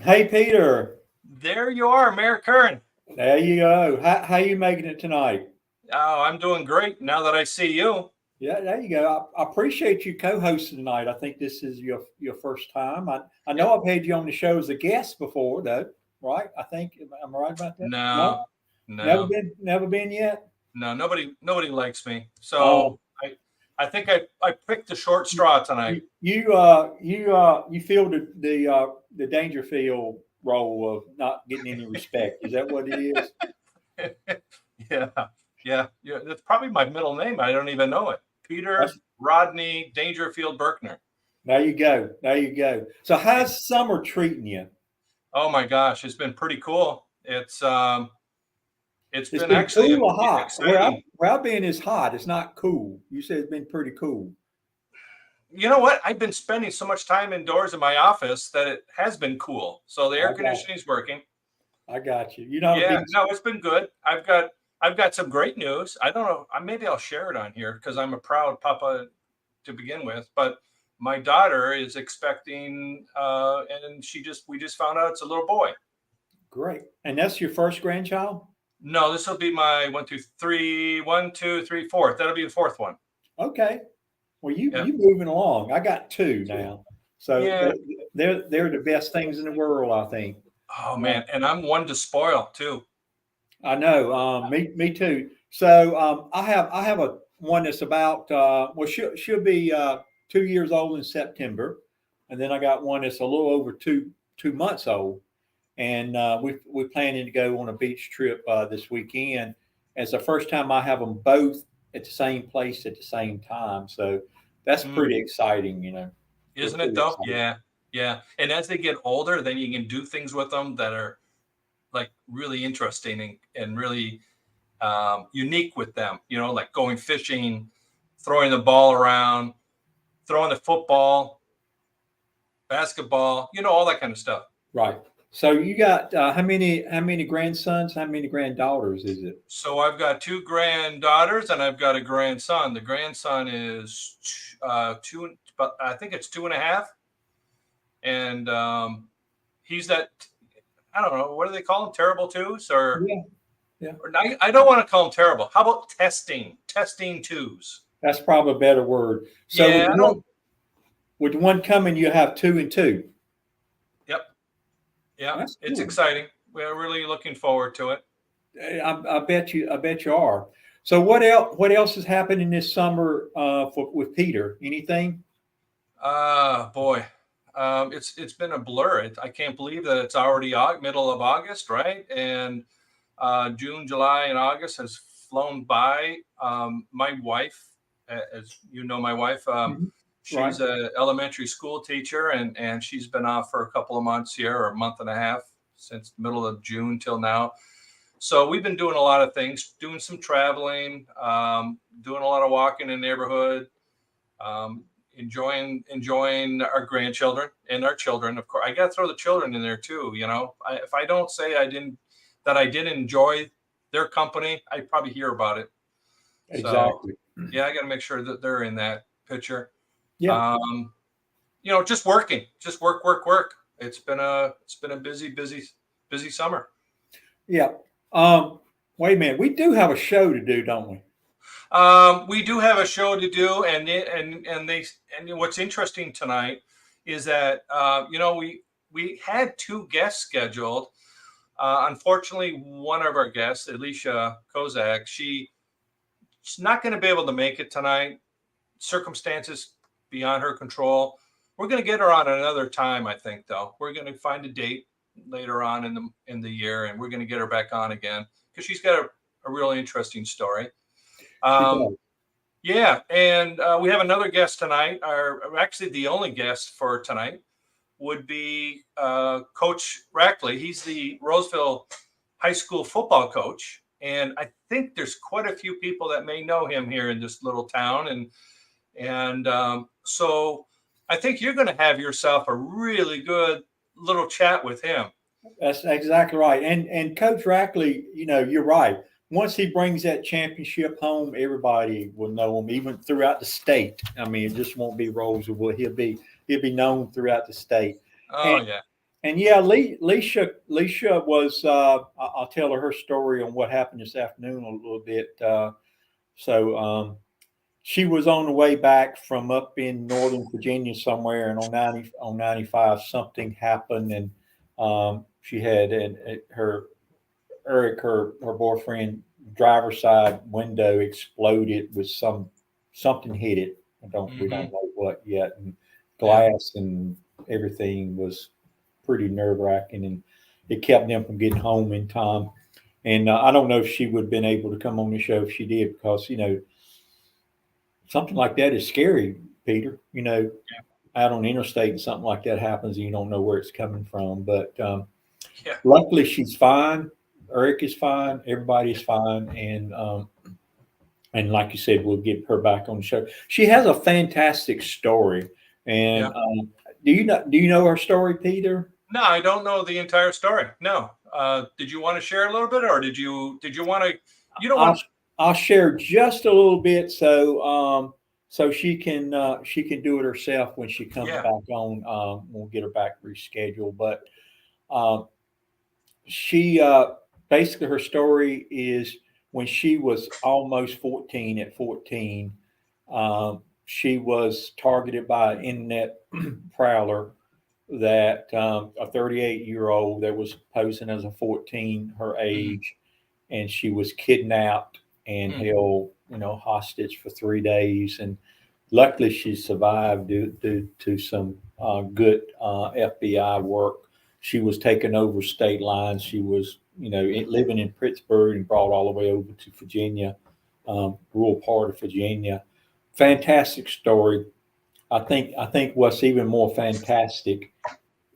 Hey, Peter. There you are, Mayor Currin. There you go. How you making it tonight? Oh, I'm doing great now that I see you. Yeah, there you go. I appreciate you co-hosting tonight. I think this is your first time. I Yep. know I've had you on the show as a guest before, though. Right? I think am I right about that? No, No, never no, been, never been yet. no. Nobody likes me. Um, So I think I picked the short straw tonight. you feel the Dangerfield role of not getting any respect. Is that what it is? Yeah, yeah. That's probably my middle name. I don't even know it. Peter That's, Rodney Dangerfield Berkner. there you go. There you go. So how's summer treating you? Oh my gosh, it's been pretty cool. It's It's been been actually cool or hot? exciting. Where I've been is hot. It's not cool. You said it's been pretty cool. You know what? I've been spending so much time indoors in my office that it has been cool. So the air I got conditioning is working. I got you. You're not a Yeah, big no, it's been good. I've got some great news. I don't know. Maybe I'll share it on here because I'm a proud papa to begin with. But my daughter is expecting, and we just found out it's a little boy. great. And that's your first grandchild? No, this will be my one, two, three, fourth. That'll be the fourth one. Okay. Well, Yeah, you moving along. I got two now. So yeah. they're the best things in the world, I think. Oh Uh, man, and I'm one to spoil too. I know. Me too. So I have a one that's about well she'll be 2 years old in September, and then I got one that's a little over 2 months old, and we're planning to go on a beach trip this weekend. It's the first time I have them both at the same place at the same time, so that's Mm. pretty exciting. We're Isn't it pretty though? excited. Yeah, yeah. And as they get older, then you can do things with them that are like really interesting and really unique with them. Like going fishing, throwing the ball around, throwing the football, basketball. All that kind of stuff. Right. So you got how many grandsons? How many granddaughters is it? So I've got two granddaughters and I've got a grandson. The grandson is two, but I think it's 2.5, and he's that. I don't know, what do they call them? Terrible twos, or Yeah. Yeah. I don't want to call them terrible. How about testing twos? That's probably a better word. So Yeah, I don't. with one coming, you have two and two. Yep, yeah, That's it's cool. exciting. We're really looking forward to it. I bet you. I bet you are. So what else is happening this summer with Peter? Anything? Boy, it's been a blur. I can't believe that it's already middle of August, right? And June, July, and August has flown by. My wife, as you know, my wife, Mhm. Right. she's a elementary school teacher, and she's been off for a couple of months here, or a month and a half, since the middle of June till now. So we've been doing a lot of things, doing some traveling, doing a lot of walking in the neighborhood, um, enjoying our grandchildren and our children. Of course, I got to throw the children in there too. If I don't say I didn't enjoy their company, I probably hear about it. So Exactly. yeah, I got to make sure that they're in that picture. Yeah. Um, just working, just work, work, work. It's been a busy summer. Yeah. Um. Wait a minute. We do have a show to do, don't we? We do have a show to do, and what's interesting tonight is that we had two guests scheduled. Unfortunately, one of our guests, Alicia Kozac, she's not going to be able to make it tonight. Circumstances beyond her control. We're going to get her on another time, I think. Though we're going to find a date later on in the year, and we're going to get her back on again because she's got a really interesting story. She Um, does. yeah, and we have another guest tonight. Actually, the only guest for tonight would be Coach Rackley. He's the Rolesville high school football coach, and I think there's quite a few people that may know him here in this little town, and so I think you're going to have yourself a really good little chat with him. That's exactly right. And Coach Rackley, you're right. Once he brings that championship home, everybody will know him, even throughout the state. I mean, it just won't be Roseville. He'll be known throughout the state. Oh And yeah, And yeah, Alicia was. I'll tell her story on what happened this afternoon a little bit. So she was on the way back from up in Northern Virginia somewhere, and on 95 something happened, and she had her Eric, her boyfriend, driver's side window exploded with something hit it. We don't know what yet, and glass and everything was pretty nerve wracking, and it kept them from getting home in time. And I don't know if she would have been able to come on the show if she did, because something like that is scary, Peter. Out on the interstate and something like that happens, and you don't know where it's coming from. But Yeah. luckily, she's fine. Eric is fine. Everybody's fine, and like you said, we'll get her back on the show. She has a fantastic story, and Yeah. Do you know her story, Peter? No, I don't know the entire story. No. Did you want to share a little bit, or did you want to? You don't want. I'll share just a little bit, so she can do it herself when she comes Yeah. back on. We'll get her back rescheduled, but um, she basically, her story is when she was almost 14. At 14, she was targeted by an internet prowler, that a 38-year-old that was posing as a 14, her age, and she was kidnapped and held hostage for 3 days, and luckily she survived due to some good FBI work. She was taken over state lines. She was living in Pittsburgh and brought all the way over to Virginia, rural part of Virginia. Fantastic story. I think what's even more fantastic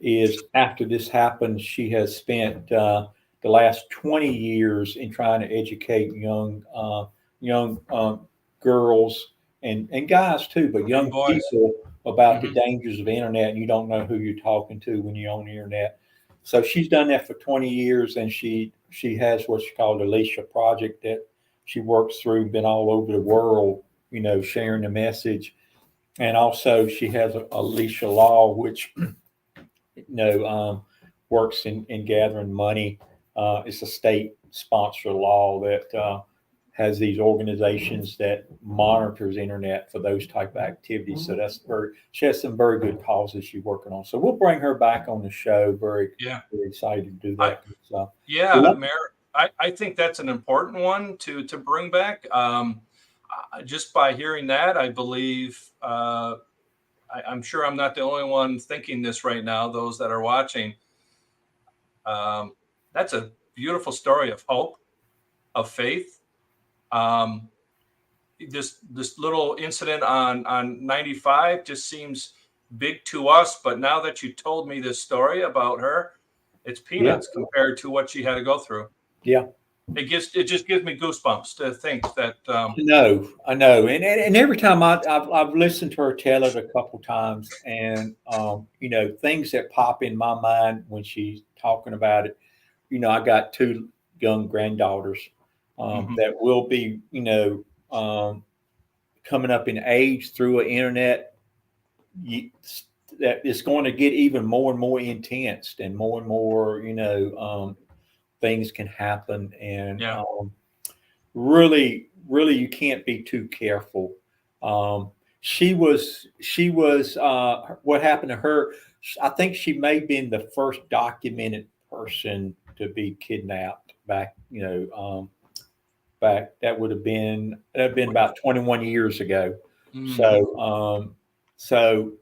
is after this happened, she has spent the last 20 years in trying to educate young girls and guys too, but And young boys. people about the Mhm. dangers of the internet, and you don't know who you're talking to when you're on the internet. So she's done that for 20 years, and she has what's called the Alicia Project that she works through, been all over the world, sharing the message. And also she has Alicia Law, which works in gathering money. It's a state sponsored law that has these organizations that monitors internet for those type of activities. So she has some very good causes she's working on. So we'll bring her back on the show. Very, Yeah. very excited to do I that. So, Yeah, Mayor. I think that's an important one to bring back. Just by hearing that, I believe. I'm sure I'm not the only one thinking this right now. Those that are watching, um, that's a beautiful story of hope, of faith. Um, this little incident on 95 just seems big to us, but now that you told me this story about her, it's yeah, peanuts compared to what she had to go through. yeah. It just gives me goosebumps to think that No, I know, and every time I've listened to her tell it a couple times, and things that pop in my mind when she's talking about it. I got two young granddaughters mhm, that will be coming up in age through an internet you, that is going to get even more and more intense, and more things can happen, and yeah, really, really, you can't be too careful. Um, she was what happened to her. I think she may have been the first documented person to be kidnapped back. Back that would have been about 21 years ago. mm, So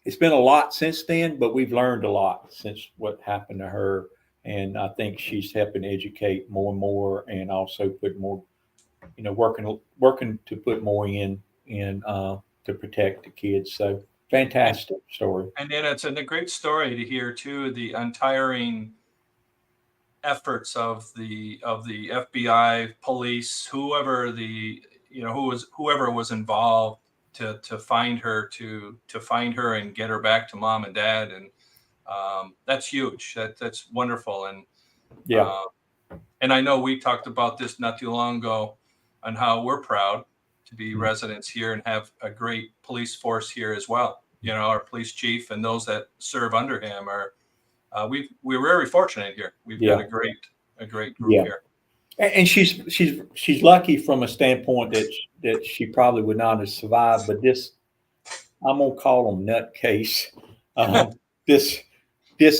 it's been a lot since then, but we've learned a lot since what happened to her. And I think she's helping educate more and more, and also put more, working to put more in to protect the kids. So and fantastic story. then it's a great story to hear too, the untiring efforts of the FBI, police, whoever whoever was involved to find her to find her and get her back to mom and dad, and that's huge. That's wonderful, Yeah. uh, and I know we talked about this not too long ago on how we're proud to be Mm. residents here and have a great police force here as well. Our police chief and those that serve under him are we're very fortunate here. We've got a great group here. And she's lucky from a standpoint that she probably would not have survived. But this, I'm gonna call him nutcase. This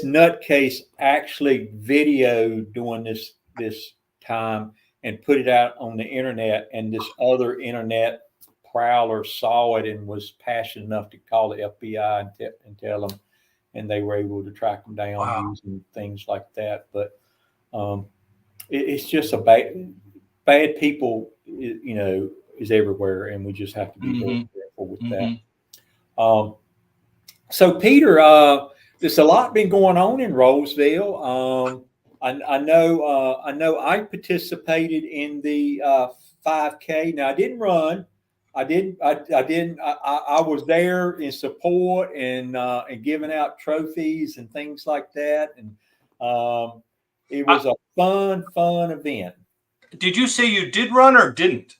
nutcase actually videoed during this time and put it out on the internet, and this other internet prowler saw it and was passionate enough to call the FBI and tell them, and they were able to track them down using things like that. But it's just bad people, is everywhere, and we just have to be very careful with that. So Peter, there's a lot been going on in Rolesville. I know I participated in the 5K. Now I didn't run. I was there in support and giving out trophies and things like that. And it was a fun event. Did you say you did run or didn't?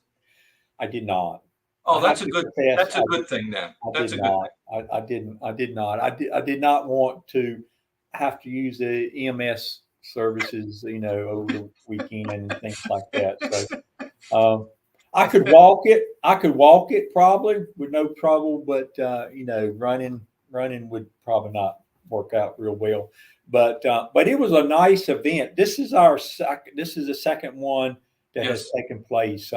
I did not. Oh, that's a good thing then. That's a good thing. I did not. I did not want to have to use the EMS services, over the weekend and things like that. So I could walk it. I could walk it probably with no trouble, but running would probably not work out real well. But it was a nice event. This is the second one that has taken place.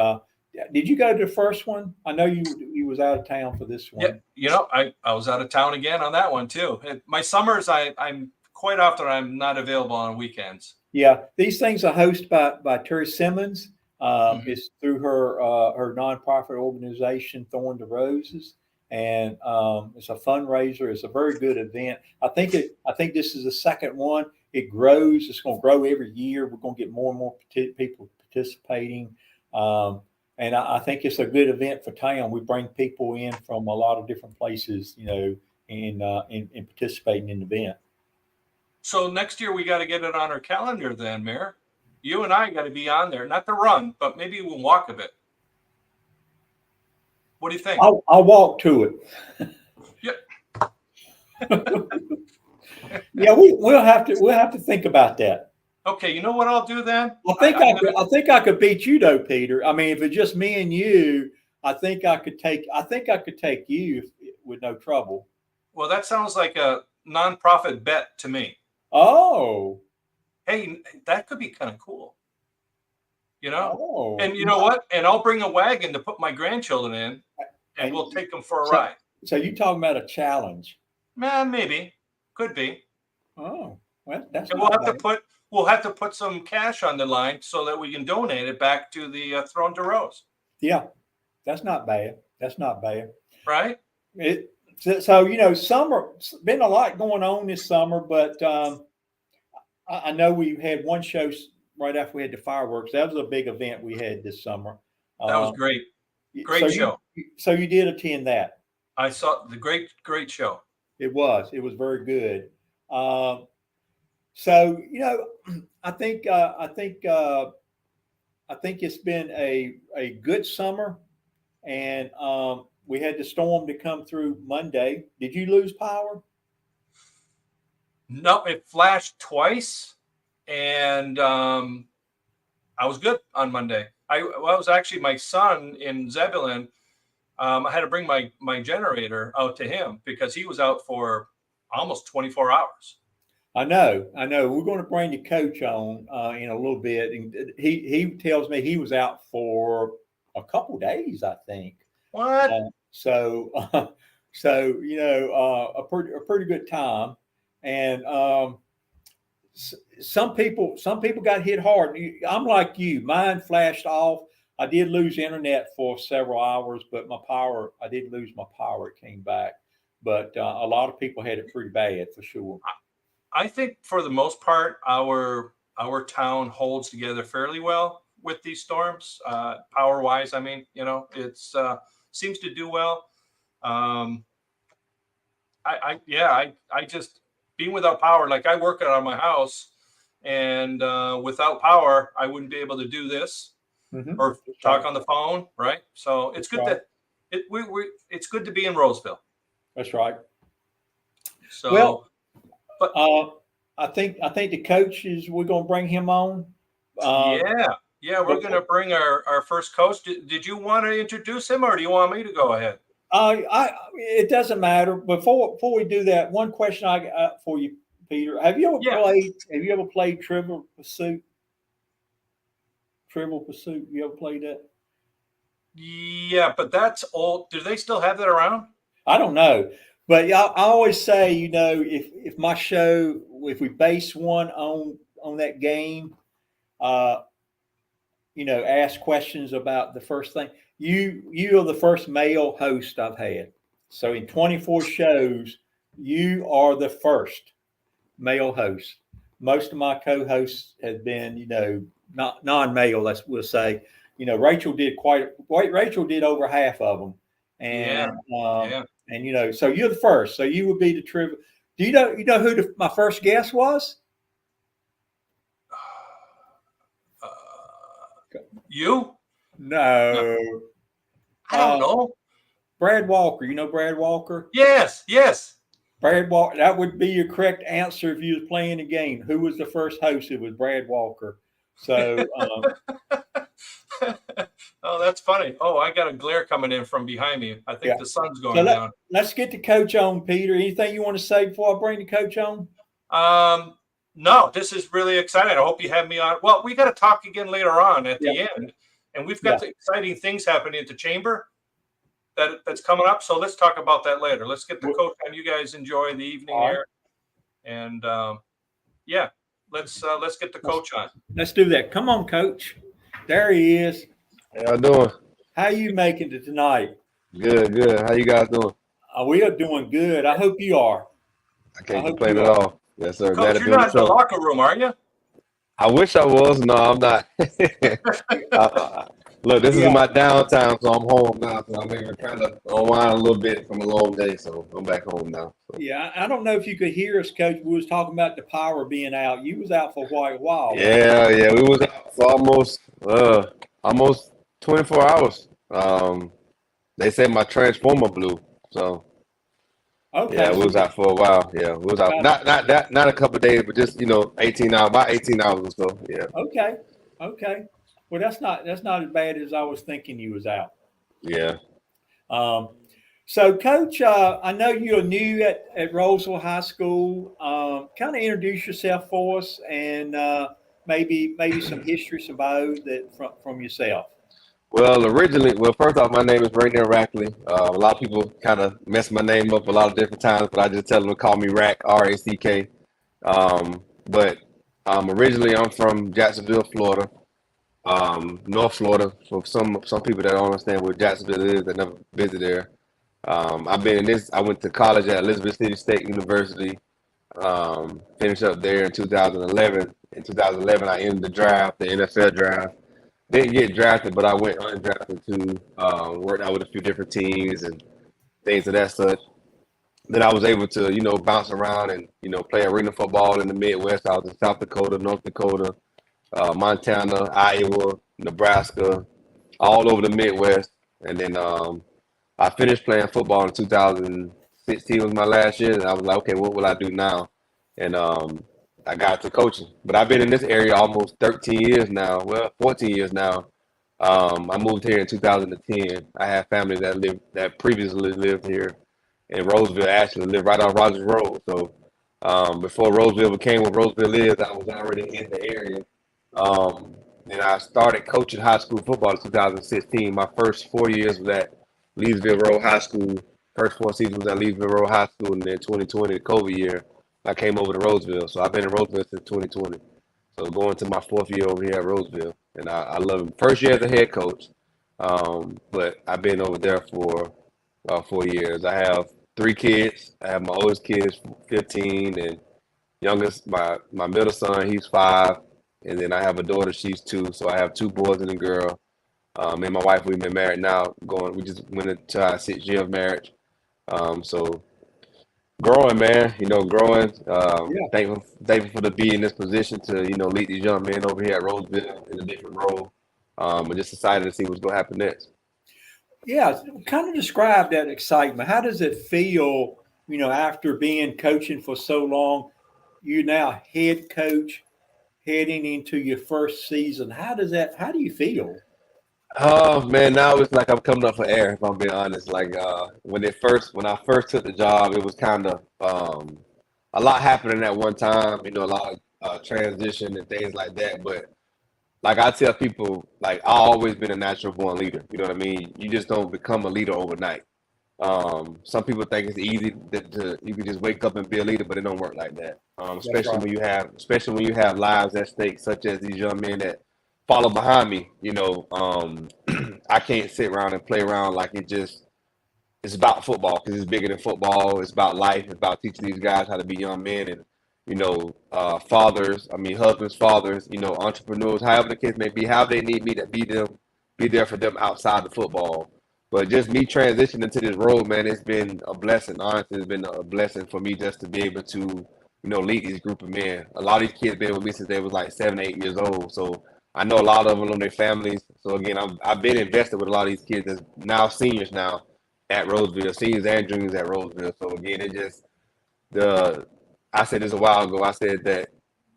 Did you go to the first one? I know you was out of town for this one. Yeah, I was out of town again on that one too. My summers, I'm quite often I'm not available on weekends. Yeah, these things are hosted by Terry Simmons. It's through her nonprofit organization, Thorn to Roses, and it's a fundraiser. It's a very good event. I think this is the second one. It grows. It's going to grow every year. We're going to get more and more people participating. And I think it's a good event for town. We bring people in from a lot of different places, in participating in the event. So next year we got to get it on our calendar then, Mayor. You and I got to be on there, not to run, but maybe we'll walk a bit. What do you think? I'll walk to it. Yep. Yeah, we'll have to think about that. Okay, you know what I'll do then? I think I could beat you though, Peter. I mean, if it's just me and you, I think I could take you with no trouble. Well, that sounds like a nonprofit bet to me. Oh. Hey, that could be kind of cool. Oh. And you know what? And I'll bring a wagon to put my grandchildren in, and we'll take them for a ride. So you talking about a challenge? Maybe. Could be. Oh, well, that's. And we'll have to put some cash on the line so that we can donate it back to the Throne to Rose. Yeah, that's not bad. Right? So summer, been a lot going on this summer, but I know we had one show right after we had the fireworks. That was a big event we had this summer. That was great. Great show. So you did attend that? I saw the great show. It was very good. So I think it's been a good summer, and we had the storm to come through Monday. Did you lose power? No, it flashed twice, and I was good on Monday. It was actually my son in Zebulon. I had to bring my generator out to him because he was out for almost 24 hours. I know. We're going to bring the coach on in a little bit, and he tells me he was out for a couple days, I think. What? So a pretty good time, and some people got hit hard. I'm like you. Mine flashed off. I did lose internet for several hours, but I didn't lose my power. It came back, but a lot of people had it pretty bad for sure. I think for the most part, our town holds together fairly well with these storms, power wise. I mean, it's seems to do well. I just being without power, like I work out of my house, and without power, I wouldn't be able to do this or talk on the phone, right? So it's good it's good to be in Rolesville. That's right. So, but I think the coach is. We're going to bring him on. Yeah. Yeah, we're But going to bring our first coach. Did you want to introduce him, or do you want me to go ahead? it doesn't matter. Before we do that, one question I got for you, Peter. Have you ever Yeah. played Trivial Pursuit? Trivial Pursuit. You ever played that? Yeah, but that's old. Do they still have that around? I don't know, but I always say, if my show, if we base one on that game, uh, ask questions about the first thing. You are the first male host I've had. So in 24 shows, you are the first male host. Most of my co-hosts have been, not non-male. We'll say, Rachel did over half of them, Yeah. and Yeah. so you're the first. So you would be the trivia. Do you know who my first guest was? You? No. I don't know. Brad Walker. You know Brad Walker? Yes. Yes. Brad Walker. That would be your correct answer if you was playing the game. Who was the first host? It was Brad Walker. So. Oh, that's funny. Oh, I got a glare coming in from behind me. I think the sun's going down. Let's get the coach on, Peter. Anything you want to say before I bring the coach on? No, this is really exciting. I hope you have me on. Well, we got to talk again later on at the end, and we've got the exciting things happening at the chamber that's coming up. So let's talk about that later. Let's get the coach on. You guys enjoy the evening here, and let's get the coach on. Let's do that. Come on, coach. There he is. How y'all doing? How you making it tonight? Good. How you guys doing? We are doing good. I hope you are. I can't complain at all. Yes, sir. Coach, you're not in the locker room, are you? I wish I was. No, I'm not. Look, this is my downtime, so I'm home now. So I'm here trying to unwind a little bit from a long day. So I'm back home now. So. Yeah, I don't know if you could hear us, Coach. We was talking about the power being out. You was out for quite a while. Yeah. We was out for almost 24 hours. They said my transformer blew. So. Okay. Yeah, we was out for a while. Yeah, we was out not a couple of days, but just 18 hours, about 18 hours or so. Yeah. Okay. Well, that's not as bad as I was thinking you was out. Yeah. So, Coach, I know you're new at Rolesville High School. Kind of introduce yourself for us, and maybe some history, some bio from yourself. Well, first off, my name is Ranier Rackley. A lot of people kind of mess my name up a lot of different times, but I just tell them to call me Rack, R-A-C-K. But originally, I'm from Jacksonville, Florida, North Florida. For some people that don't understand where Jacksonville is, that never visit there. I went to college at Elizabeth City State University. Finished up there in 2011. In 2011, I entered the NFL draft. Didn't get drafted, but I went undrafted to work out with a few different teams and things of that such. Then I was able to, bounce around and, play arena football in the Midwest. I was in South Dakota, North Dakota, Montana, Iowa, Nebraska, all over the Midwest. And then I finished playing football in 2016 was my last year. And I was like, okay, what will I do now? And I got to coaching, but I've been in this area almost 13 years now. Well, 14 years now. I moved here in 2010. I have family that previously lived here in Rolesville, actually lived right on Rogers Road. So before Rolesville became what Rolesville is, I was already in the area. And I started coaching high school football in 2016. My first 4 years was at Leesville Road High School. First 4 seasons was at Leesville Road High School, and then 2020, the COVID year, I came over to Rolesville. So I've been in Rolesville since 2020. So going to my 4th year over here at Rolesville. And I love it. First year as a head coach. But I've been over there for 4 years. I have 3 kids. I have my oldest kid is 15, and youngest, my middle son, he's 5. And then I have a daughter, she's 2. So I have 2 boys and a girl. Me and my wife, we've been married now. We just went into our 6th year of marriage. So growing, man, growing. Thankful to be in this position to, lead these young men over here at Rolesville in a different role. And just excited to see what's going to happen next. Yeah, kind of describe that excitement. How does it feel, after being coaching for so long, you now head coach heading into your first season. How do you feel? Oh man, now it's like I'm coming up for air, if I'm being honest. Like when I first took the job, it was kind of a lot happening at one time, you know, a lot of transition and things like that. But like I tell people, like I always been a natural born leader. You know what I mean? You just don't become a leader overnight. Some people think it's easy to you can just wake up and be a leader, but it don't work like that. That's right. Especially when you have lives at stake, such as these young men that follow behind me. You know, I can't sit around and play around like it's about football because it's bigger than football. It's about life. It's about teaching these guys how to be young men and you know, fathers. I mean, husbands, fathers. You know, entrepreneurs. However the case may be, how they need me to be there for them outside the football. But just me transitioning to this role, man, it's been a blessing. Honestly, it's been a blessing for me just to be able to, you know, lead these group of men. A lot of these kids been with me since they was like 7, 8 years old. So I know a lot of them know their families. So again, I've been invested with a lot of these kids that's now seniors now at Rolesville, seniors and juniors at Rolesville. So again, it just the I said this a while ago. I said that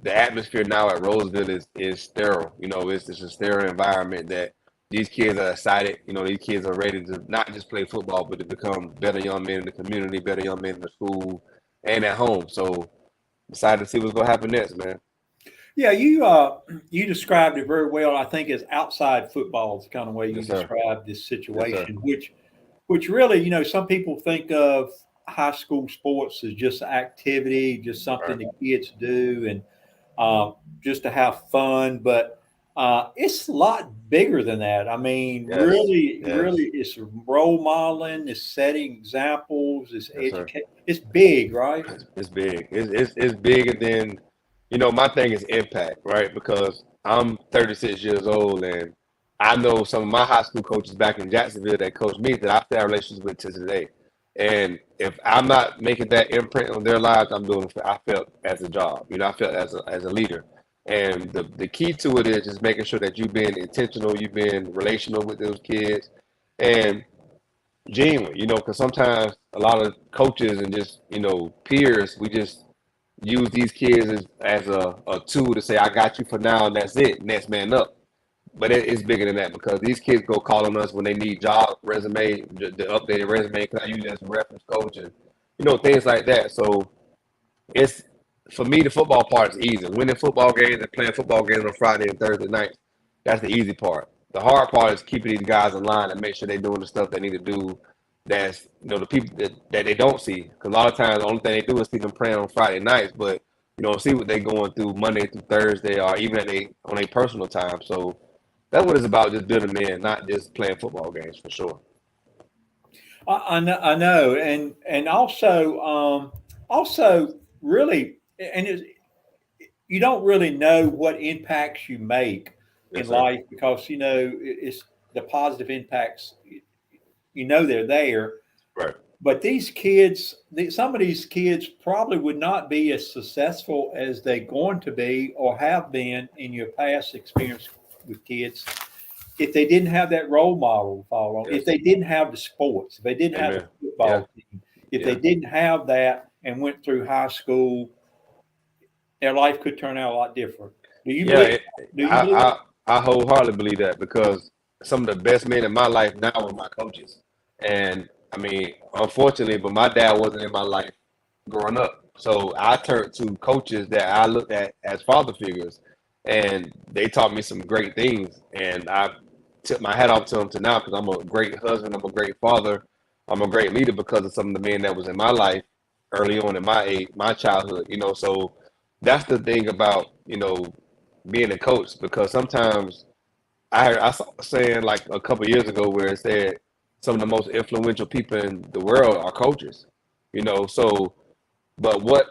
the atmosphere now at Rolesville is sterile. You know, it's just a sterile environment that these kids are excited. You know, these kids are ready to not just play football, but to become better young men in the community, better young men in the school and at home. So excited to see what's gonna happen next, man. Yeah, you described it very well. I think as outside football is the kind of way you Yes, sir. described this Yes, sir. situation, which really, some people think of high school sports as just activity, just something Right. the kids do, and just to have fun. But it's a lot bigger than that. I mean, Yes. really, Yes. it's role modeling, it's setting examples, it's Yes, sir. educate. It's big, right? It's big. It's bigger than, you know, my thing is impact, right? Because I'm 36 years old and I know some of my high school coaches back in Jacksonville that coached me that I still have relations with to today. And if I'm not making that imprint on their lives, I'm doing it I felt as a job. You know, I felt as a leader. And the key to it is just making sure that you've been intentional, you've been relational with those kids. And genuine, you know, because sometimes a lot of coaches and just, you know, peers, we just use these kids as a tool to say, I got you for now, and that's it, next man up. But it's bigger than that because these kids go call on us when they need job resume, the updated resume, because I use it as a reference coach and, you know, things like that. So it's, for me, the football part is easy. Winning football games and playing football games on Friday and Thursday nights, that's the easy part. The hard part is keeping these guys in line and make sure they're doing the stuff they need to do. That's, you know, the people that they don't see. Because a lot of times the only thing they do is see them praying on Friday nights, but you know, see what they're going through Monday through Thursday or even on a personal time. So that's what it's about, just building men, not just playing football games for sure. I know, and also really, and you don't really know what impacts you make in Yes, sir. life because it's the positive impacts. They're there, Right. but these kids, some of these kids probably would not be as successful as they're going to be or have been in your past experience with kids if they didn't have that role model to follow, if Yes. they didn't have the sports, if they didn't have the Amen. Yeah. football team, if they Yeah. didn't have that and went through high school, their life could turn out a lot different. Do you Yeah. believe? Do you believe that? I wholeheartedly believe that because some of the best men in my life now are my coaches. And I mean, unfortunately, but my dad wasn't in my life growing up. So I turned to coaches that I looked at as father figures, and they taught me some great things. And I tip my hat off to them to now because I'm a great husband, I'm a great father, I'm a great leader because of some of the men that was in my life early on in my childhood. You know, so that's the thing about being a coach because sometimes I saw a saying like a couple of years ago where it said some of the most influential people in the world are coaches. You know, so but what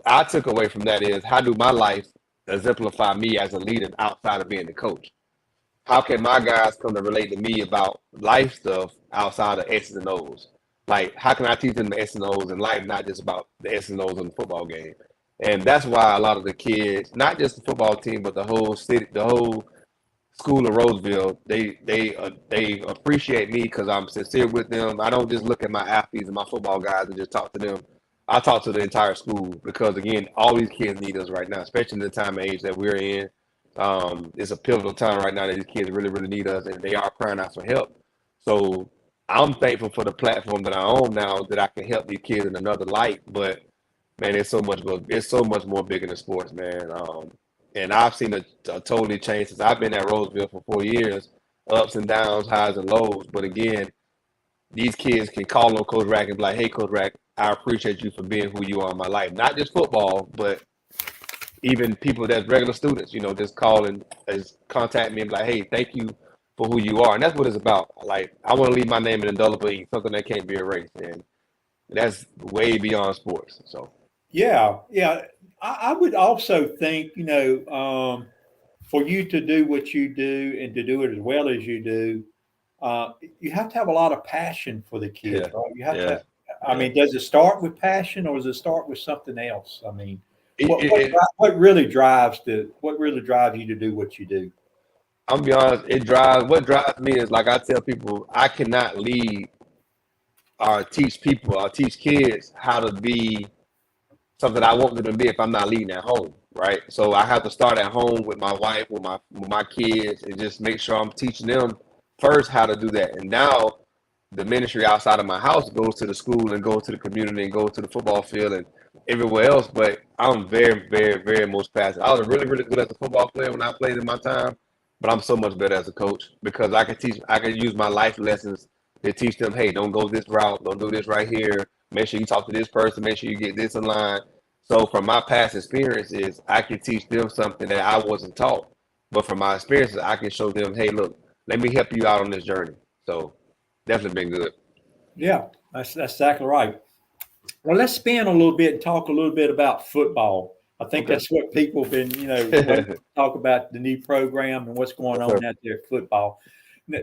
I took away from that is how do my life exemplify me as a leader outside of being a coach? How can my guys come to relate to me about life stuff outside of X's and O's? Like, how can I teach them the X's and O's in life, not just about the X's and O's in the football game? And that's why a lot of the kids, not just the football team, but the whole city, the whole school of Roseville, they appreciate me because I'm sincere with them. I don't just look at my athletes and my football guys and just talk to them. I talk to the entire school because again, all these kids need us right now, especially in the time and age that we're in. It's a pivotal time right now that these kids really, really need us, and they are crying out for help. So I'm thankful for the platform that I own now that I can help these kids in another light. But man, it's so much more bigger than sports, man. And I've seen a totally change since I've been at Rolesville for 4 years, ups and downs, highs and lows. But again, these kids can call on Coach Rack and be like, "Hey, Coach Rack, I appreciate you for being who you are in my life. Not just football, but even people that's regular students, just call and just contact me and be like, hey, thank you for who you are." And that's what it's about. Like, I want to leave my name in indelible ink, something that can't be erased. And that's way beyond sports. So, Yeah, yeah. I would also think, for you to do what you do and to do it as well as you do, you have to have a lot of passion for the kids, yeah, right? You have yeah, to. I yeah. mean, does it start with passion or does it start with something else? I mean, It, what it, what it, what really drives you to do what you do? I'm be honest, what drives me is like I tell people, I cannot lead or teach people or teach kids how to be something I want them to be if I'm not leading at home, right? So I have to start at home with my wife, with my kids, and just make sure I'm teaching them first how to do that. And now the ministry outside of my house goes to the school and goes to the community and goes to the football field and everywhere else. But I'm very, very, very most passionate. I was really, really good as a football player when I played in my time, but I'm so much better as a coach because I can use my life lessons to teach them, hey, don't go this route, don't do this right here. Make sure you talk to this person, make sure you get this in line. So from my past experiences, I can teach them something that I wasn't taught. But from my experiences, I can show them, hey, look, let me help you out on this journey. So definitely been good. Yeah, that's exactly right. Well, let's spin a little bit and talk a little bit about football. I think Okay. that's what people have been, waiting to talk about the new program and what's going Yes, sir. on out there at football.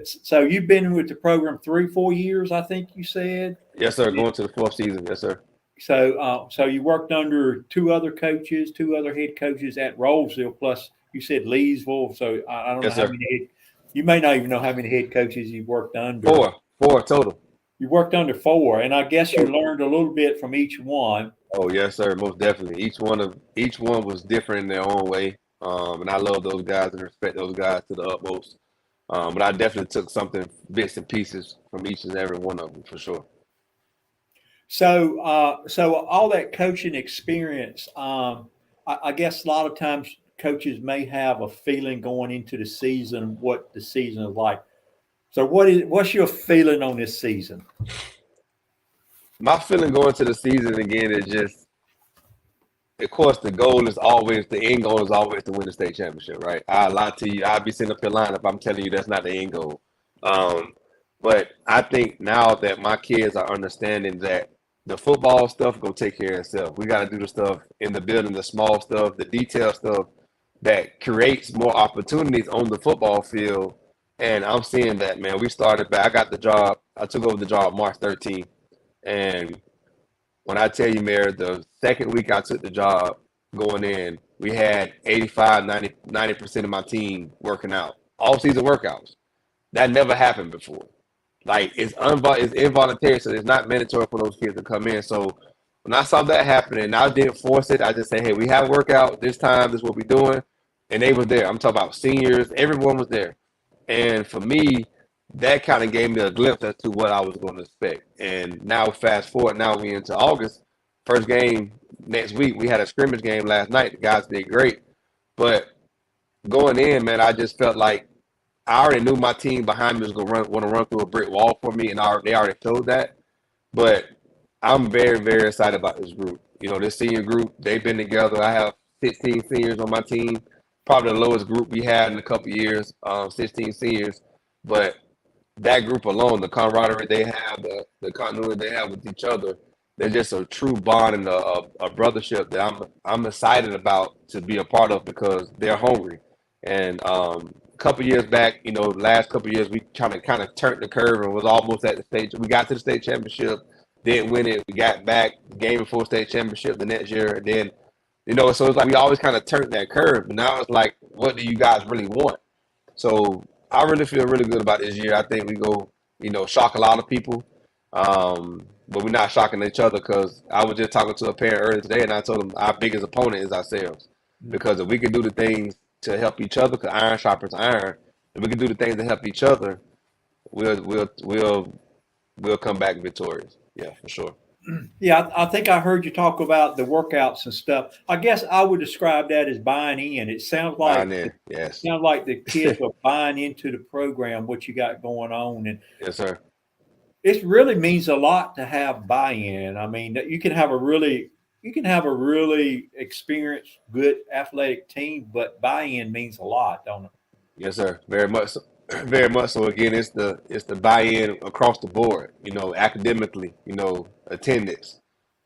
So you've been with the program 3, 4 years, I think you said. Yes, sir. Going to the fourth season. Yes, sir. So you worked under two other coaches, two other head coaches at Rolesville, plus you said Leesville. So I don't know Yes, how sir. many you may not even know how many head coaches you've worked under. Four total. You worked under four, and I guess you learned a little bit from each one. Oh, yes, sir. Most definitely. Each one was different in their own way. And I love those guys and respect those guys to the utmost. But I definitely took something, bits and pieces from each and every one of them for sure. So all that coaching experience, I guess a lot of times coaches may have a feeling going into the season what the season is like. So what's your feeling on this season? My feeling going to the season again is just, of course, the end goal is always to win the state championship, right? I lie to you. I'll be sitting up your line if I'm telling you that's not the end goal. Um, but I think now that my kids are understanding that the football stuff gonna take care of itself. We got to do the stuff in the building, the small stuff, the detail stuff that creates more opportunities on the football field. And I'm seeing that, man. We started back. I got the job. I took over the job March 13th, and when I tell you, Mayor, the second week I took the job going in, we had 85, 90% of my team working out, all season workouts. That never happened before. Like it's involuntary, so it's not mandatory for those kids to come in. So when I saw that happening, I didn't force it. I just said, hey, we have workout this time, this is what we're doing. And they were there. I'm talking about seniors, everyone was there. And for me, that kind of gave me a glimpse as to what I was going to expect. And now, fast forward, now we into August. First game next week. We had a scrimmage game last night. The guys did great, but going in, man, I just felt like I already knew my team behind me was going to want to run through a brick wall for me, and they already told that. But I'm very, very excited about this group. This senior group, they've been together. I have 16 seniors on my team, probably the lowest group we had in a couple of years, 16 seniors. But that group alone, the camaraderie they have, the continuity they have with each other, they're just a true bond and a brothership that I'm excited about to be a part of because they're hungry. And a couple of years back, last couple of years, we kind of turned the curve and was almost at the state. We got to the state championship, didn't win it. We got back game before state championship the next year, and then so it's like we always kind of turned that curve. But now it's like, what do you guys really want? So I really feel really good about this year. I think we go, shock a lot of people. but we're not shocking each other because I was just talking to a parent earlier today, and I told them our biggest opponent is ourselves. Because if we can do the things to help each other, because iron sharpens iron, if we can do the things to help each other, we'll come back victorious. Yeah, for sure. Yeah, I think I heard you talk about the workouts and stuff. I guess I would describe that as buying in. It Ranier, yes. sounds like the kids are buying into the program, what you got going on, and Yes, sir. it really means a lot to have buy-in. I mean, that you can have a really experienced, good athletic team, but buy-in means a lot, don't it? Yes, sir. Very much so. Very much so. Again, it's the buy-in across the board, academically, attendance,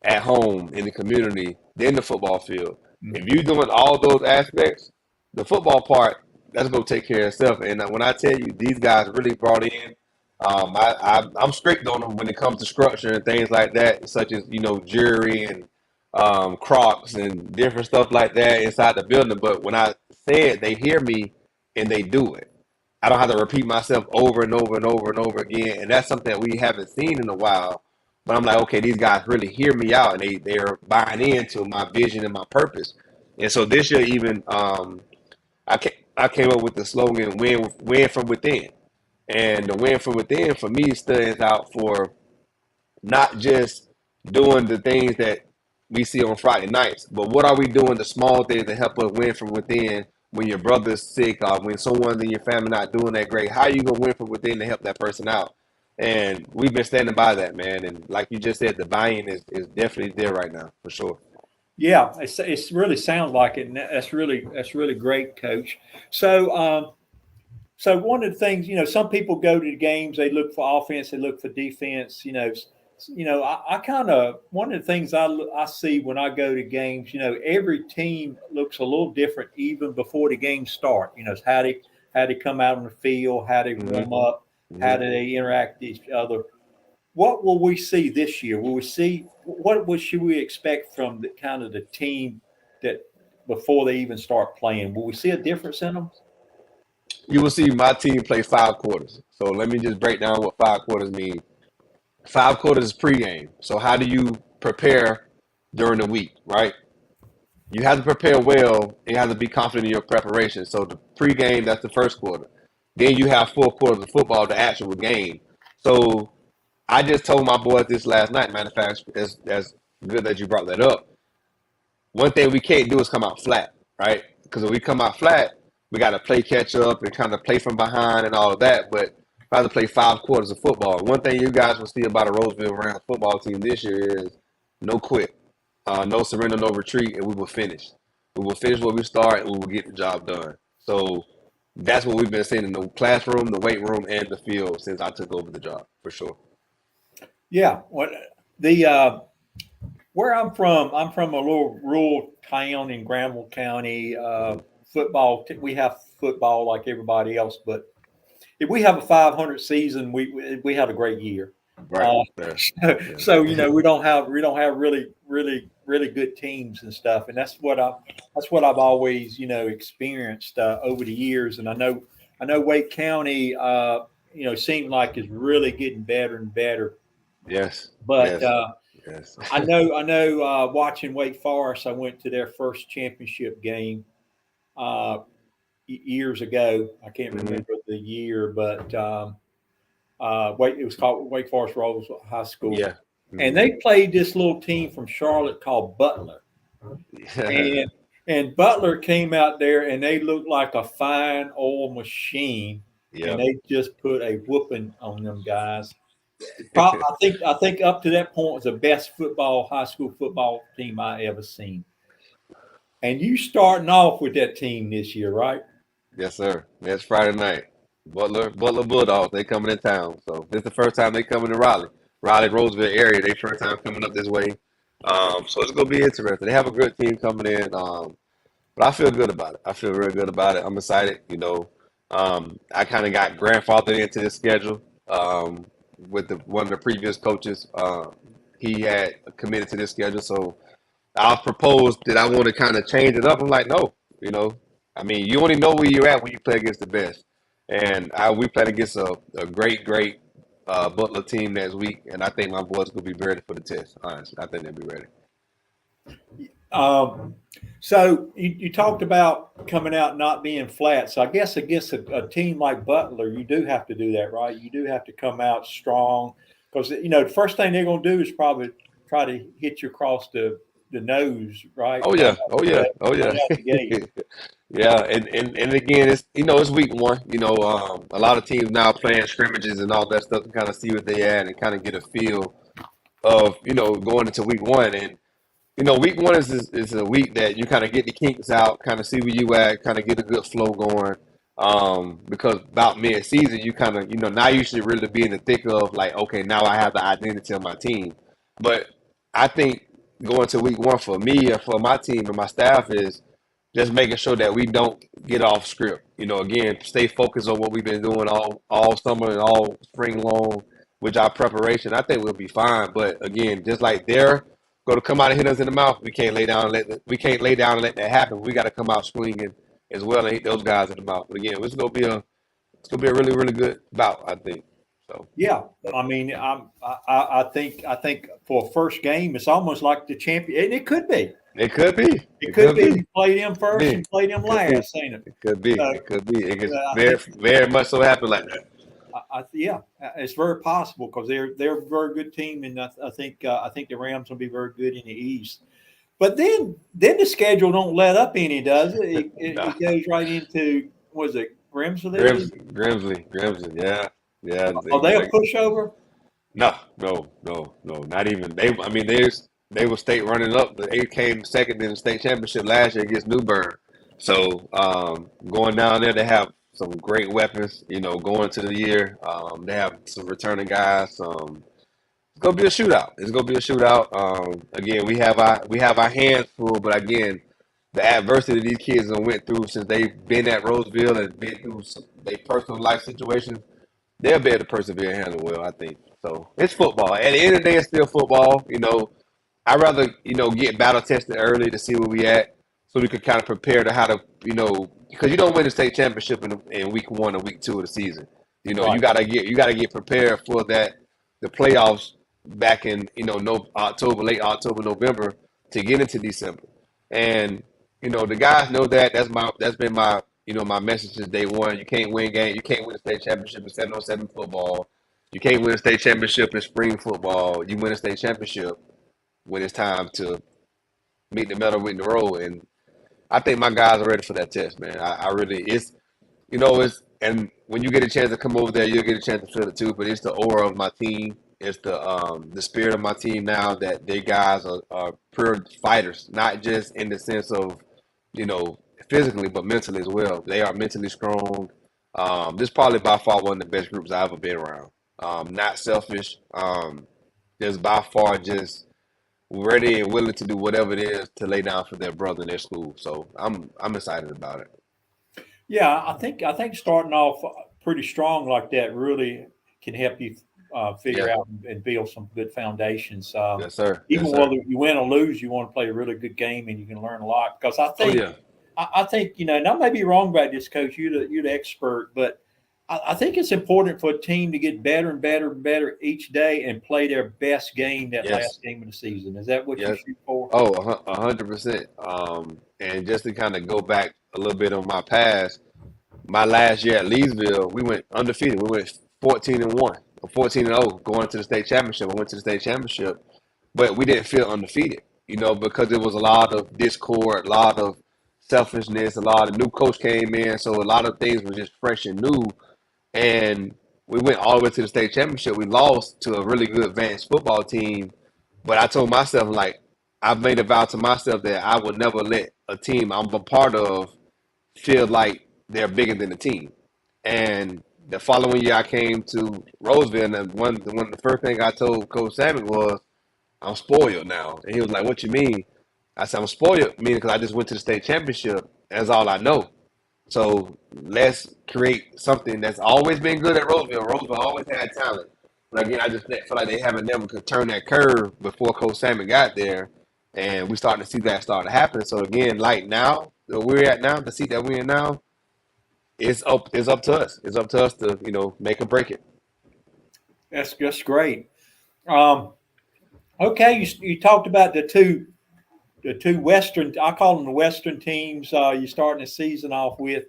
at home, in the community, then the football field. If you're doing all those aspects, the football part, that's going to take care of itself. And when I tell you, these guys really brought in, I'm strict on them when it comes to structure and things like that, such as, jury and Crocs and different stuff like that inside the building. But when I say it, they hear me and they do it. I don't have to repeat myself over and over and over and over again. And that's something that we haven't seen in a while. But I'm like, okay, these guys really hear me out and they're buying into my vision and my purpose. And so this year, even I came up with the slogan "Win from within," and the win from within for me stands out for not just doing the things that we see on Friday nights, but what are we doing the small things that help us win from within when your brother's sick or when someone in your family not doing that great? How are you gonna win from within to help that person out? And we've been standing by that, man. And like you just said, the buy-in is definitely there right now for sure. Yeah, it's really sounds like it, and that's really great, Coach. So, so one of the things, some people go to the games, they look for offense, they look for defense. I kind of one of the things I see when I go to games, every team looks a little different even before the games start. It's how they come out on the field, how they warm Mm-hmm. up, how do they interact with each other. What will we see this year? Will we see should we expect from the kind of the team that before they even start playing? Will we see a difference in them? You will see my team play 5 quarters. So let me just break down what 5 quarters mean. 5 quarters is pregame. So how do you prepare during the week, right? You have to prepare well and you have to be confident in your preparation. So the pregame, that's the first quarter. Then you have 4 quarters of football, the actual game. So I just told my boys this last night. Matter of fact, that's good that you brought that up. One thing we can't do is come out flat, right? Because if we come out flat, we got to play catch up and kind of play from behind and all of that. But if I have to play 5 quarters of football, one thing you guys will see about a Roseville Rams football team this year is no quit, no surrender, no retreat, and we will finish. We will finish what we start and we will get the job done. So that's what we've been seeing in the classroom, the weight room, and the field since I took over the job, for sure. Yeah. What the where I'm from a little rural town in Granville County. We have football like everybody else, but if we have a 500 season, we had a great year. Right Uh, there. so we don't have really good teams and stuff, and that's what I've always experienced over the years. And I know Wake County seemed like is really getting better and better. Yes. But Yes. Yes. I know. Watching Wake Forest, I went to their first championship game uh, years ago. I can't Mhm. remember the year, but it was called Wake Forest Rolesville High School, Yeah. and Mhm. they played this little team from Charlotte called Butler, and and Butler came out there and they looked like a fine old machine, and Yep. they just put a whooping on them guys. I think up to that point was the best high school football team I ever seen. And you starting off with that team this year, right? Yes, sir. That's Friday night. Butler Bulldogs, they coming in town. So this is the first time they coming to Roseville area. They first time coming up this way. So it's gonna be interesting. They have a good team coming in. But I feel good about it. I feel real good about it. I'm excited. I kind of got grandfathered into this schedule with one of the previous coaches. He had committed to this schedule, so I proposed that I want to kind of change it up. I'm like, no, you know, I mean, you only know where you're at when you play against the best. And we played against a great Butler team next week, and I think my boys will be ready for the test. Honestly, I think they'll be ready. Um, so you talked about coming out not being flat. So I guess against a team like Butler, you do have to do that, right? You do have to come out strong because the first thing they're going to do is probably try to hit you across the nose, right? Oh Right yeah, out oh the yeah, gate. oh Right yeah. out the gate. Yeah, and again, it's week one. A lot of teams now playing scrimmages and all that stuff to kind of see what they at and kind of get a feel of going into week one. And week one is a week that you kind of get the kinks out, kind of see where you at, kind of get a good flow going. Because about mid-season, you kind of now you should really be in the thick of like, okay, now I have the identity of my team. But I think going to week one for me and for my team and my staff is just making sure that we don't get off script. Again, stay focused on what we've been doing all summer and all spring long with our preparation. I think we'll be fine. But again, just like they're going to come out and hit us in the mouth, we can't lay down and let that happen. We got to come out swinging as well and hit those guys in the mouth. But again, it's gonna be a really really good bout, I think. So Yeah, I mean, I think for a first game, it's almost like the champion, and it could be. it could be, It it could could be be, you play them first be, and play them it could be, last, ain't it? it could be, So it could be. It could I very think, very much so happen like that. yeah, it's very possible because they're a very good team, and I think the Rams will be very good in the East. But then the schedule don't let up any, does it? It, it, Nah. it goes right into was it Grimsley? Grimsley, yeah, yeah. Are they a pushover? No, no, no, no, not even. I mean, they were state running up. They came second in the state championship last year against New Bern. So going down there, they have some great weapons. Going to the year, they have some returning guys. It's gonna be a shootout. It's gonna be a shootout. Again, we have our hands full, but again, the adversity these kids have went through since they've been at Roseville and been through their personal life situations, they'll be able to persevere and handle well, I think. So it's football. At the end of the day, it's still football. I'd rather, get battle tested early to see where we at so we could kind of prepare to how to, because you don't win the state championship in week one or week two of the season. You Right. gotta get prepared for that, the playoffs back in, no October, late October, November to get into December. And, the guys know that. That's been my message since day one. You can't win game. You can't win a state championship in 707 football. You can't win a state championship in spring football. You win a state championship when it's time to meet the metal with the road. And I think my guys are ready for that test, man. I really and when you get a chance to come over there, you'll get a chance to feel it too. But it's the aura of my team. It's the spirit of my team now that they guys are pure fighters, not just in the sense of you know physically, but mentally as well. They are mentally strong. This is probably by far one of the best groups I've ever been around. Not selfish. Just by far just ready and willing to do whatever it is to lay down for their brother in their school. So I'm excited about it. Yeah, I think starting off pretty strong like that really can help you figure Yeah. out and build some good foundations. Yes, sir. Even Yes, whether sir. you win or lose, you want to play a really good game and you can learn a lot. Because I Oh think yeah. I think and I may be wrong about this, Coach. You're the expert, but I think it's important for a team to get better and better and better each day and play their best game that Yes. last game of the season. Is that what you Yes. shoot for? Oh, 100%. And just to kind of go back a little bit on my past, my last year at Leesville, we went undefeated. We went 14-1 or 14-0 going to the state championship. I went to the state championship, but we didn't feel undefeated, because it was a lot of discord, a lot of selfishness, a lot of new coach came in, so a lot of things were just fresh and new. And we went all the way to the state championship. We lost to a really good advanced football team, but I told myself like I've made a vow to myself that I would never let a team I'm a part of feel like they're bigger than the team. And the following year, I came to Roseville, and one of the first thing I told Coach Salmon was, "I'm spoiled now." And he was like, "What you mean?" I said, "I'm spoiled, meaning because I just went to the state championship. That's all I know. So let's create something that's always been good at Roseville. Roseville always had talent, but again, I just feel like they haven't never could turn that curve before Coach Salmon got there, and we starting to see that start to happen. So again, like now, where we're at now, the seat that we're in now, it's up to us. It's up to us to make or break it. That's great. Um, okay, you talked about the two Western. I call them the Western teams. You're starting the season off with,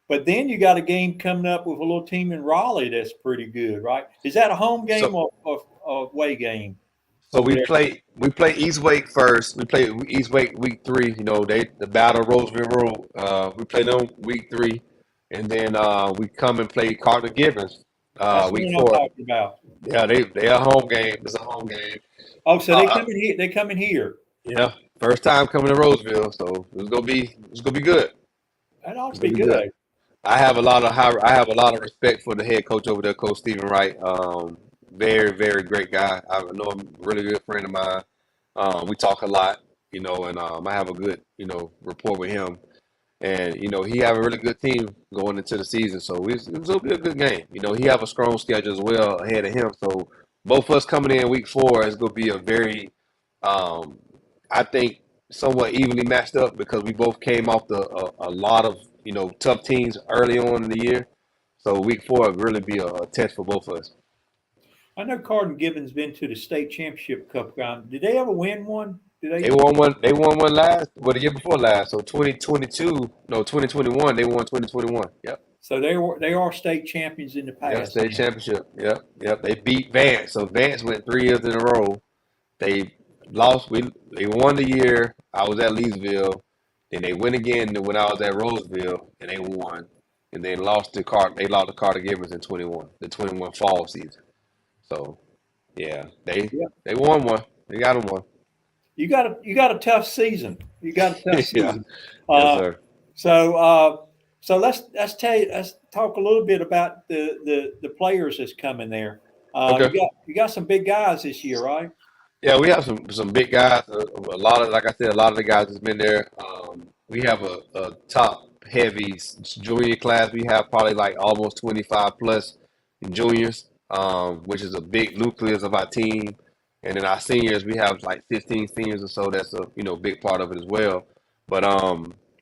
but then you got a game coming up with a little team in Raleigh that's pretty good, right? Is that a home game So or away game so over we there? play East Wake first. We play East Wake week 3. You know, the Battle of Rolesville Road. We play them week 3, and then we come and play Carter Gibbons That's the week one I'm 4. talking about. Yeah, they a home game. It's a home game. Oh, so they Uh, come in here. They come in here. yeah, first time coming to Roseville, so it's gonna be good. That ought It's to gonna be be good. good. I have a lot of respect for the head coach over there, Coach Stephen Wright. Very, very great guy. I know him, really good friend of mine. We talk a lot, and I have a good, rapport with him. And he have a really good team going into the season, so it's gonna be a good game. He have a strong schedule as well ahead of him. So both of us coming in week 4 is gonna be a very, um, I think, somewhat evenly matched up because we both came off a lot of tough teams early on in the year. So week 4 will really be a test for both of us. I know Carden Gibbons been to the state championship couple times. Did they ever win one? Did They they? won one. They won one last, well, the year before last. So 2022, no, 2021. They won 2021. Yep. So they are state champions in the Yep, past. state championship. Yep, yep. They beat Vance. So Vance went 3 years in a row. They lost. They won the year I was at Leesville. Then they win again when I was at Roseville, and they won. And then lost to Carter. They lost to Carter Gibbons in 21, the 21 fall season. So yeah, they Yeah. they won one. They got them one. You got a tough season. You got a tough Yeah. season. Yes, Uh, sir. so let's talk a little bit about the players that's coming there. Okay. You got some big guys this year, right? Yeah, we have some big guys. A lot of, like I said, a lot of the guys that's been there. We have a top heavy junior class. We have probably like almost 25 plus juniors, which is a big nucleus of our team. And then our seniors, we have like 15 seniors or so. That's a big part of it as well. But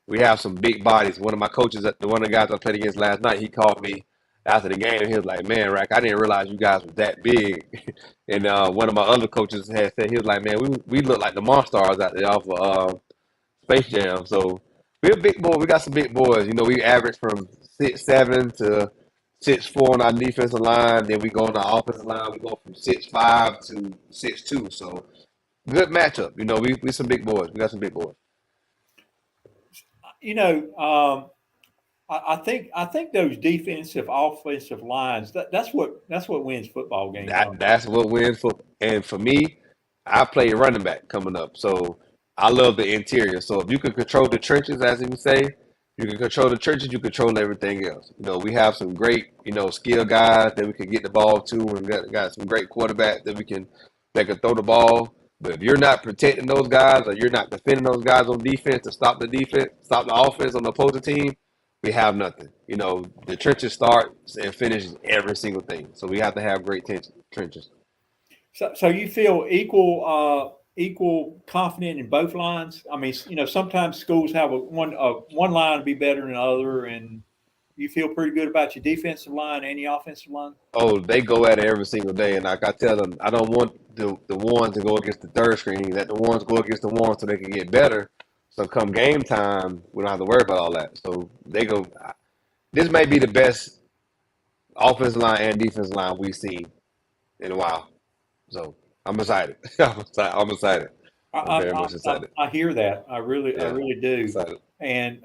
we have some big bodies. One of my coaches, one of the guys I played against last night, he called me after the game. He was like, "Man, Rack, I didn't realize you guys were that big." And one of my other coaches had said, he was like, "Man, we look like the Monstars out there off of Space Jam." So we're a big boy. We got some big boys. We average from 6'7" to 6'4" on our defensive line. Then we go on our offensive line. We go from 6'5" to 6'2". So good matchup. We some big boys. We got some big boys. You know, I think those defensive offensive lines that's what wins football games. That's what wins for. And for me, I play running back coming up, so I love the interior. So if you can control the trenches, as you say, you can control the trenches. You control everything else. We have some great, skill guys that we can get the ball to, and got some great quarterbacks that can throw the ball. But if you're not protecting those guys, or you're not defending those guys on defense to stop the defense, stop the offense on the opposing team, we have nothing. The trenches start and finish every single thing. So we have to have great trenches. So you feel equal confident in both lines? I mean, sometimes schools have one line to be better than the other, and you feel pretty good about your defensive line and your offensive line. Oh, they go at it every single day, and like I tell them, I don't want the ones to go against the third string. Let the ones go against the ones so they can get better. So come game time, we don't have to worry about all that. So they go. This may be the best offensive line and defensive line we've seen in a while. So I'm excited. I'm excited. I I'm very I, much I, excited. I hear that. I Yeah, really do. excited. And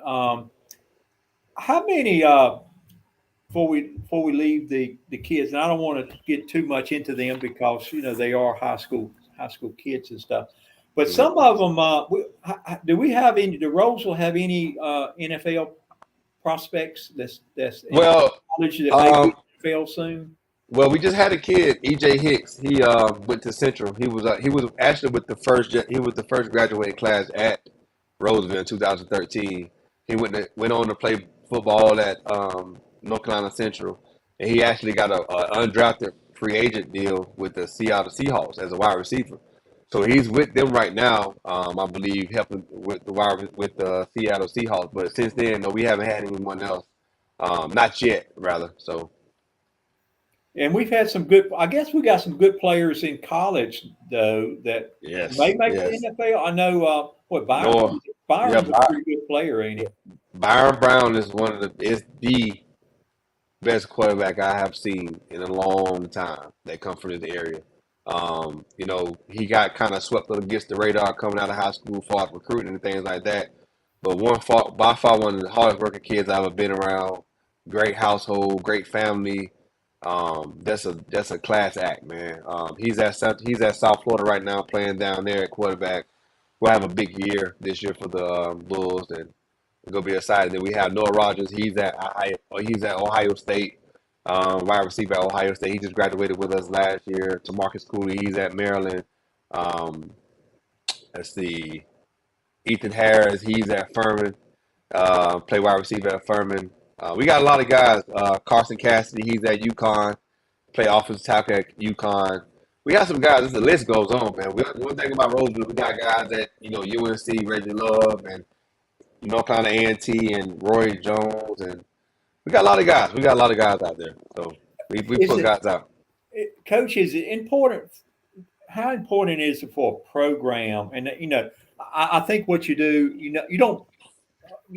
how many before we leave the kids, and I don't want to get too much into them because they are high school kids and stuff. But Mhm. some of them, do we have any? Do Rolesville have any NFL prospects that's in Well, college that may be um, NFL soon? well, we just had a kid, EJ Hicks. He went to Central. He was actually with the first. He was the first graduating class at Roseville in 2013. He went on to play football at North Carolina Central, and he actually got a undrafted free agent deal with the Seattle Seahawks as a wide receiver. So he's with them right now. I believe helping with the Seattle Seahawks. But since then, no, we haven't had anyone else. Not yet, rather. So. And we've had some good. I guess we got some good players in college though that Yes, may make yes. the NFL. I know what Byron. Noah, yeah, Byron's a pretty good player, ain't he? Byron Brown is the best quarterback I have seen in a long time that come from this area. You know, he got kind of swept up against the radar coming out of high school for recruiting and things like that. But by far one of the hardest working kids I've ever been around. Great household, great family. That's a class act, man. He's at South Florida right now, playing down there at quarterback. We'll have a big year this year for the Bulls, and we're gonna be excited. Then we have Noah Rogers. He's at Ohio State, wide receiver at Ohio State. He just graduated with us last year. To Marcus Cooley, he's at Maryland. Um, let's see, Ethan Harris, he's at Furman. Play wide receiver at Furman. We got a lot of guys. Carson Cassidy, he's at UConn. Play offensive tackle at UConn. We got some guys. The list goes on, man. One thing about Rolesville, we got guys at UNC, Reggie Love, and North Carolina A&T, and Roy Jones, and we got a lot of guys. We got a lot of guys out there. So we put guys out. Coach, is it important? How important is it for a program? And I think what you do, you don't.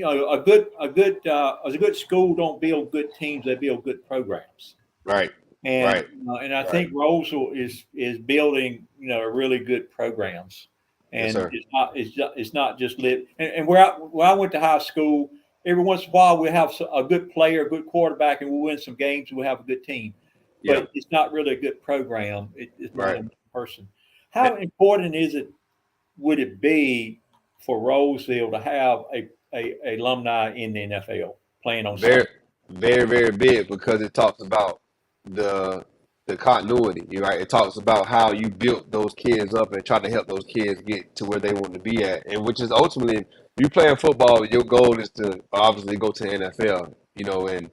A good school don't build good teams; they build good programs. Right. And Right. And I think Rolesville is building really good programs, Yes, and sir. it's not just lit. And where I went to high school, every once in a while we have a good player, a good quarterback, and we'll win some games. And we'll have a good team, but Yeah. it's not really a good program. It's not Right. a person. How important would it be for Rolesville to have a alumni in the NFL playing on Very, Sunday? very, very big because it talks about the continuity, right? It talks about how you built those kids up and try to help those kids get to where they want to be at, and which is ultimately you playing football. Your goal is to obviously go to the NFL, and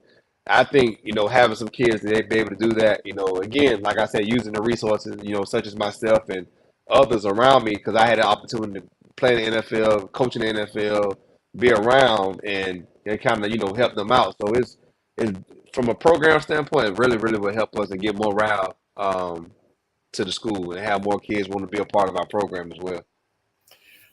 I think having some kids that they be able to do that, again, like I said, using the resources, such as myself and others around me, because I had the opportunity to play in the NFL, coach in the NFL, be around, and kind of help them out. So it's from a program standpoint, it really, really will help us and get morale to the school and have more kids want to be a part of our program as well.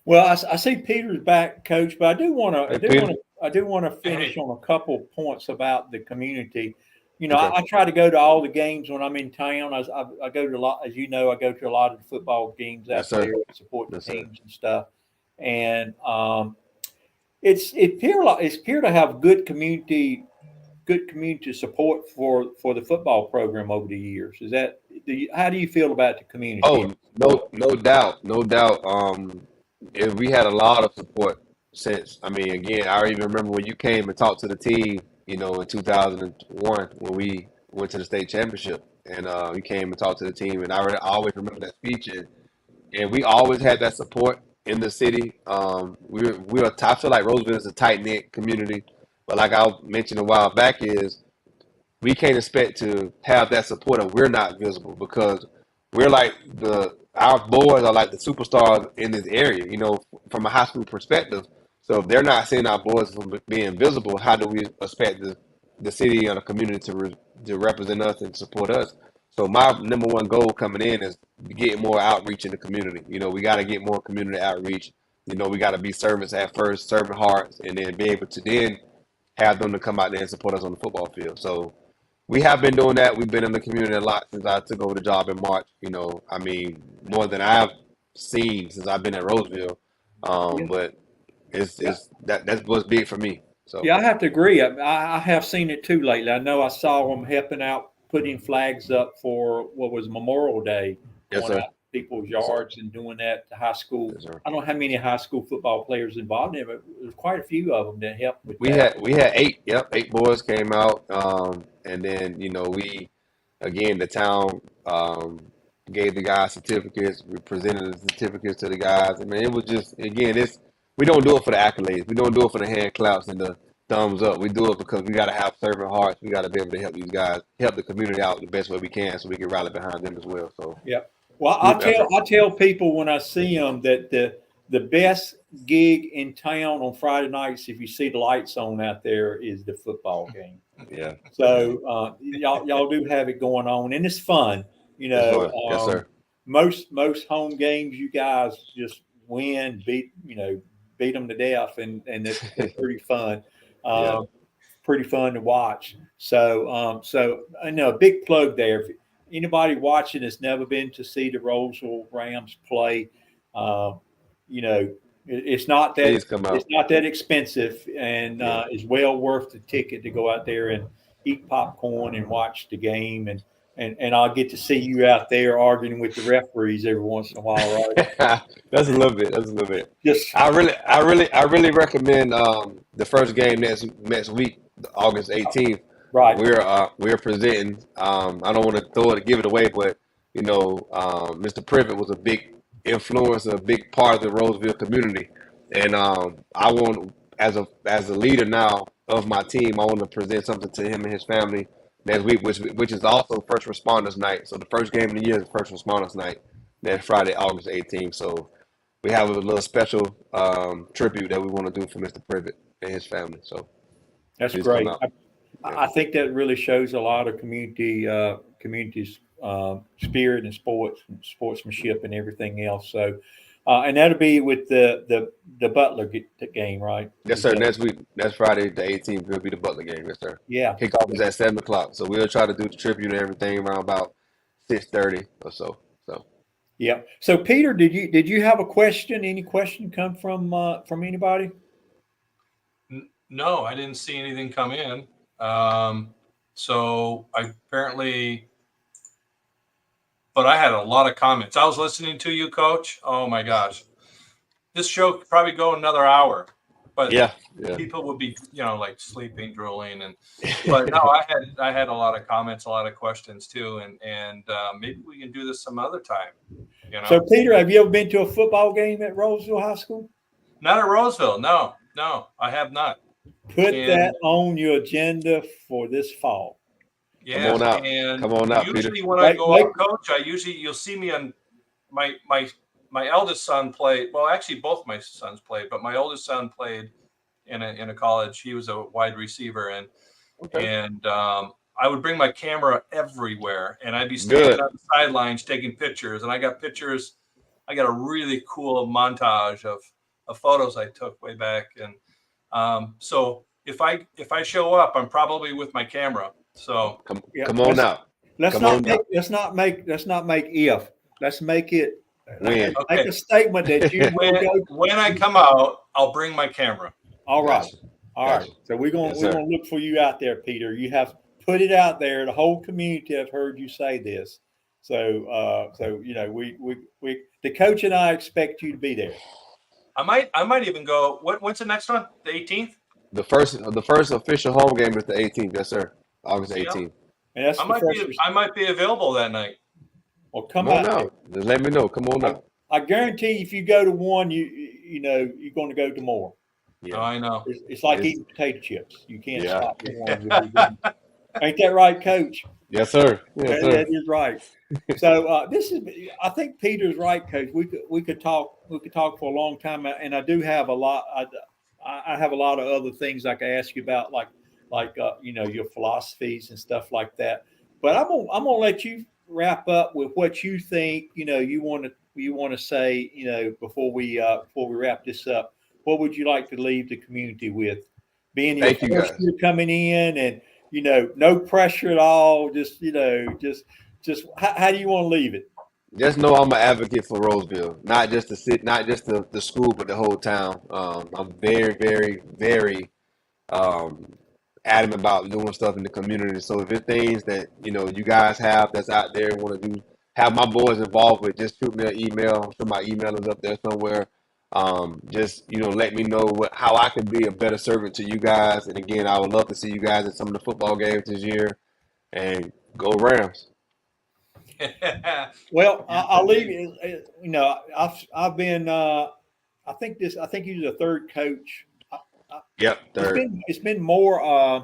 Well, I see Peter's back, Coach, but I do want Hey, Peter. to finish on a couple points about the community. Okay. I try to go to all the games when I'm in town. I go to a lot, as you know, I go to a lot of the football games out Yes, sir. there, support the Yes, sir. teams and stuff. And it's appear to have good community support for the football program over the years. How do you feel about the community? Oh, no doubt, no doubt. If we had a lot of support since, again, I even remember when you came and talked to the team, in 2001 when we went to the state championship, and you came and talked to the team, and I always remember that speech, and we always had that support in the city. I feel like Roseville is a tight knit community, but like I mentioned a while back, is we can't expect to have that support if we're not visible, because we're like our boys are like the superstars in this area, from a high school perspective. So if they're not seeing our boys from being visible, how do we expect the city and the community to represent us and support us? So my number one goal coming in is getting more outreach in the community. We got to get more community outreach. We got to be servants at first, serving hearts, and then be able to then have them to come out there and support us on the football field. So we have been doing that. We've been in the community a lot since I took over the job in March. More than I've seen since I've been at Roseville. But that's what's big for me. So Yeah, I have to agree. I have seen it too lately. I know I saw them helping out, putting flags up for what was Memorial Day, yes, going sir. out to people's Yes, sir. yards and doing that to high school. Yes, sir. I don't know how many high school football players involved in it, but there's quite a few of them that helped with We that. had 8. Yep, 8 boys came out. And then the town gave the guys certificates. We presented the certificates to the guys. It was just, again, we don't do it for the accolades. We don't do it for the hand claps and the thumbs up. We do it because we got to have servant hearts. We got to be able to help these guys, help the community out the best way we can, so we can rally behind them as well. So Yeah. Well, group effort. I tell people when I see them that the best gig in town on Friday nights, if you see the lights on out there, is the football game. Yeah. So y'all do have it going on, and it's fun. You It's know, fun. Yes, sir. Most home games you guys just win, beat them to death, and they're pretty fun. Yeah. Pretty fun to watch. So I know a big plug there. If anybody watching has never been to see the Rolesville Rams play, you know, it's not that Please come out. it's not that expensive, and it's well worth the ticket to go out there and eat popcorn and watch the game, and I'll get to see you out there arguing with the referees every once in a while, right? That's a little bit. That's a little bit. Just I really recommend the first game next week, August 18th. right. We're presenting. I don't want to give it away, but Mr. Privet was a big influence, a big part of the Roseville community, and I want as a leader now of my team, I want to present something to him and his family next week, which is also First Responders Night. So the first game of the year is First Responders Night, next Friday, August 18th. So we have a little special tribute that we want to do for Mr. Privet and his family. So That's please great. come out. I think that really shows a lot of communities spirit and sportsmanship and everything else. So, and that'll be with the Butler game, right? Yes, sir. Next week, next Friday, the 18th, will be the Butler game. Yes, sir. Yeah. Kickoff is at 7 o'clock. So we'll try to do the tribute and everything around about 6:30 or so. Yeah. So Peter, did you have a question? Any question come from anybody? No, I didn't see anything come in. So I apparently, but I had a lot of comments. I was listening to you, Coach. Oh my gosh, this show could probably go another hour, but Yeah. people would be, like sleeping, drooling, but no, I had a lot of comments, a lot of questions too, and maybe we can do this some other time. So Peter, have you ever been to a football game at Rolesville High School? Not at Rolesville. No, I have not. Put that on your agenda for this fall. Yeah, Come on out, usually Peter. when I go out, Coach, you'll see me on my eldest son played. Well, actually, both my sons played, but my oldest son played in a college. He was a wide receiver, and I would bring my camera everywhere, and I'd be standing on the sidelines taking pictures. And I got pictures. I got a really cool montage of photos I took way back, and so if I show up, I'm probably with my camera. So come on out. Let's not make if. Let's make it. When? Make a statement that you when I come out, I'll bring my camra. All right. All right. So we're gonna look for you out there, Peter. You have put it out there. The whole community have heard you say this. So we the coach and I expect you to be there. I might even go. When's the next one? The 18th. The first official home game is the 18th. Yes, sir. August 18th. And that's I might be available that night. Well, come on out. Just let me know. Come on out. I guarantee if you go to one, you're going to go to more. Yeah, I know. It's like eating potato chips. You can't stop the one. Ain't that right, Coach? Yes, sir. Yes, sir. That is right. So I think Peter's right, Coach. We could talk for a long time, and I do have a lot. I have a lot of other things I could ask you about, like your philosophies and stuff like that. But I'm gonna let you wrap up with what you think. You want to say. Before we wrap this up, what would you like to leave the community with? Being your first year coming in, and no pressure at all. Just how do you want to leave it? Just know I'm an advocate for Roseville, not just the school, but the whole town. I'm very, very, very adamant about doing stuff in the community. So if it's things that you guys have that's out there and want to do, have my boys involved with, just shoot me an email. I'm sure my email is up there somewhere. Just let me know how I can be a better servant to you guys. And again, I would love to see you guys at some of the football games this year, and go Rams. Well, I'll leave you. I've been. I think you're the third coach. Yep, third. It's been more. I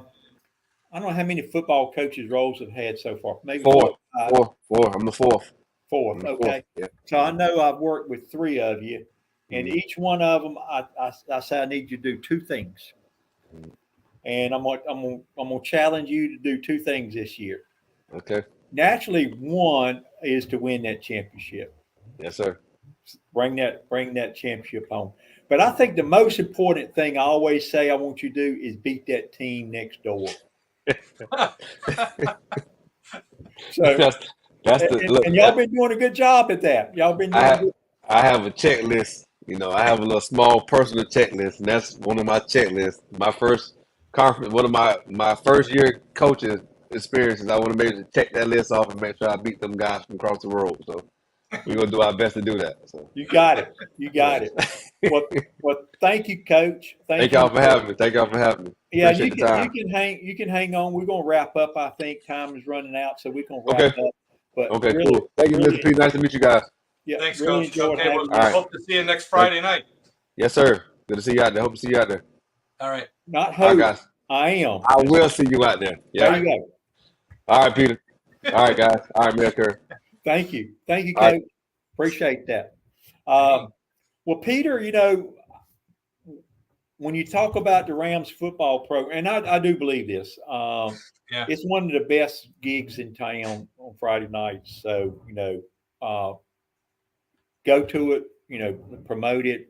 don't know how many football coaches roles have had so far. Maybe four. I'm the fourth. Fourth. Okay. Yep. So I know I've worked with three of you, And Mhm. each one of them, I say I need you to do two things. And I'm gonna challenge you to do two things this year. Okay. Naturally, one is to win that championship. Yes, sir. Bring that championship home. But I think the most important thing I always say I want you to do is beat that team next door. So that's that's the look. and y'all been doing a good job at that. Y'all been I doing have good. I have a checklist. You know, I have a little small personal checklist, and that's one of my checklists. My first conference, one of my first year coaching experiences. I want to make sure to check that list off and make sure I beat them guys from across the road. So we're gonna do our best to do that. So You got it. You got yeah. it. Well, thank you, Coach. Thank Thank y'all you. for having me. Thank y'all for having me. Yeah, and Appreciate the time. you can hang on. We're gonna wrap up. I think time is running out, so we're gonna wrap Okay. up. But Okay. really, Cool. Thank you, Mr. really, P. Nice to meet you guys. yeah, Thanks, really Coach. enjoyed Okay, having well, you. All right. hope to see you next Friday night. Yes, sir. Good to see you out there. Hope to see you out there. All right. Not All right, hope. guys. I am. I will see you out there. There Yeah. you go. All right, Peter. All right, guys. All right, Mayor Currin. Thank you. Thank you, All right. Coach. Appreciate that. Well, Peter, when you talk about the Rams football program, and I do believe this, Yeah. it's one of the best gigs in town on Friday nights. So, go to it, promote it.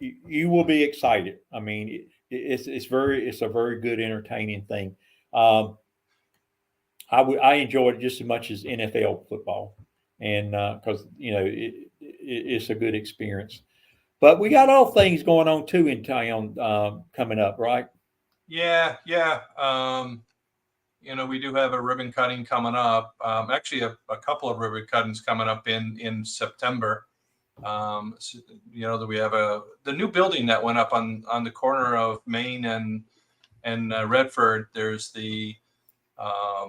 You will be excited. I mean, it's a very good, entertaining thing. I enjoyed it just as much as NFL football, and because it's a good experience. But we got all things going on too in town coming up, right? Yeah. Yeah. We do have a ribbon cutting coming up. Actually, a couple of ribbon cuttings coming up in September. That we have the new building that went up on the corner of Main and Redford. There's the I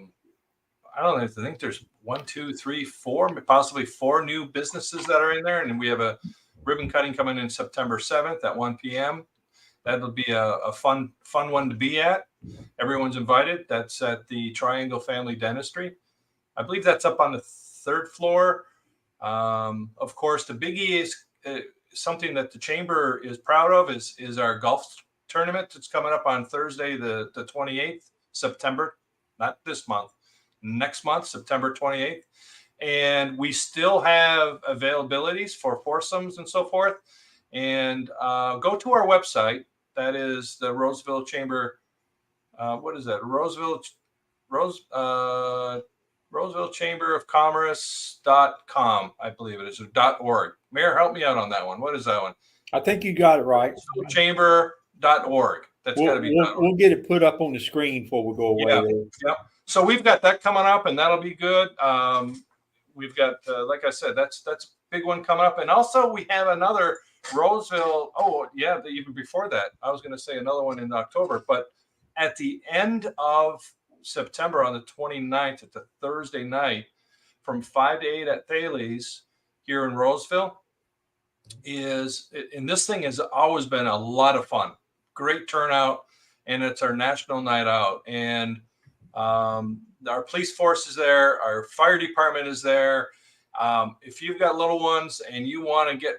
don't know. I think there's 1, 2, 3, 4, possibly 4 new businesses that are in there, and we have a ribbon cutting coming in September 7th at 1 p.m. That'll be a fun one to be at. Everyone's invited. That's at the Triangle Family Dentistry. I believe that's up on the 3rd floor. Of course, the biggie is something that the chamber is proud of is our golf tournament. It's coming up on Thursday, the 28th September, not this month, next month, September 28th. And we still have availabilities for foursomes and so forth. And go to our website. That is the Rolesville Chamber. What is that? Rolesville Chamber of Commerce.com, I believe it is, or .org. Mayor, help me out on that one. What is that one? I think you got it right. Chamber.org. That's got to be .org. We'll get it put up on the screen before we go away. Yeah. So we've got that coming up, and that'll be good. We've got, like I said, that's a big one coming up, and also we have another Rolesville. Oh yeah, even before that, I was going to say another one in October, but at the end of September on the 29th, at the Thursday night, from 5 to 8 at Thales here in Rolesville, and this thing has always been a lot of fun, great turnout, and it's our national night out, and our police force is there, our fire department is there. If you've got little ones and you want to get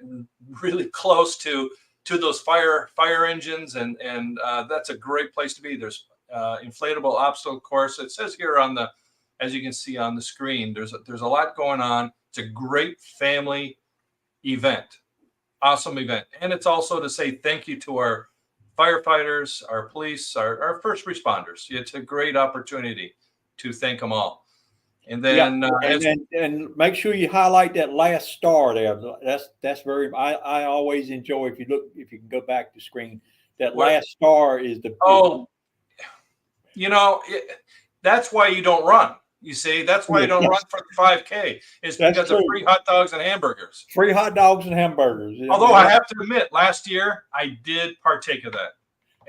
really close to those fire engines, and that's a great place to be. There's inflatable obstacle course. It says here as you can see on the screen, there's a lot going on. It's a great family event, awesome event, and it's also to say thank you to our firefighters, our police, our first responders. It's a great opportunity to thank them all. And then and make sure you highlight that last star there. That's very. I always enjoy if you can go back to screen. That last star is the. That's why you don't run. You see, that's why you don't run for the 5K. It's because of free hot dogs and hamburgers. Free hot dogs and hamburgers. Although I have to admit, last year I did partake of that.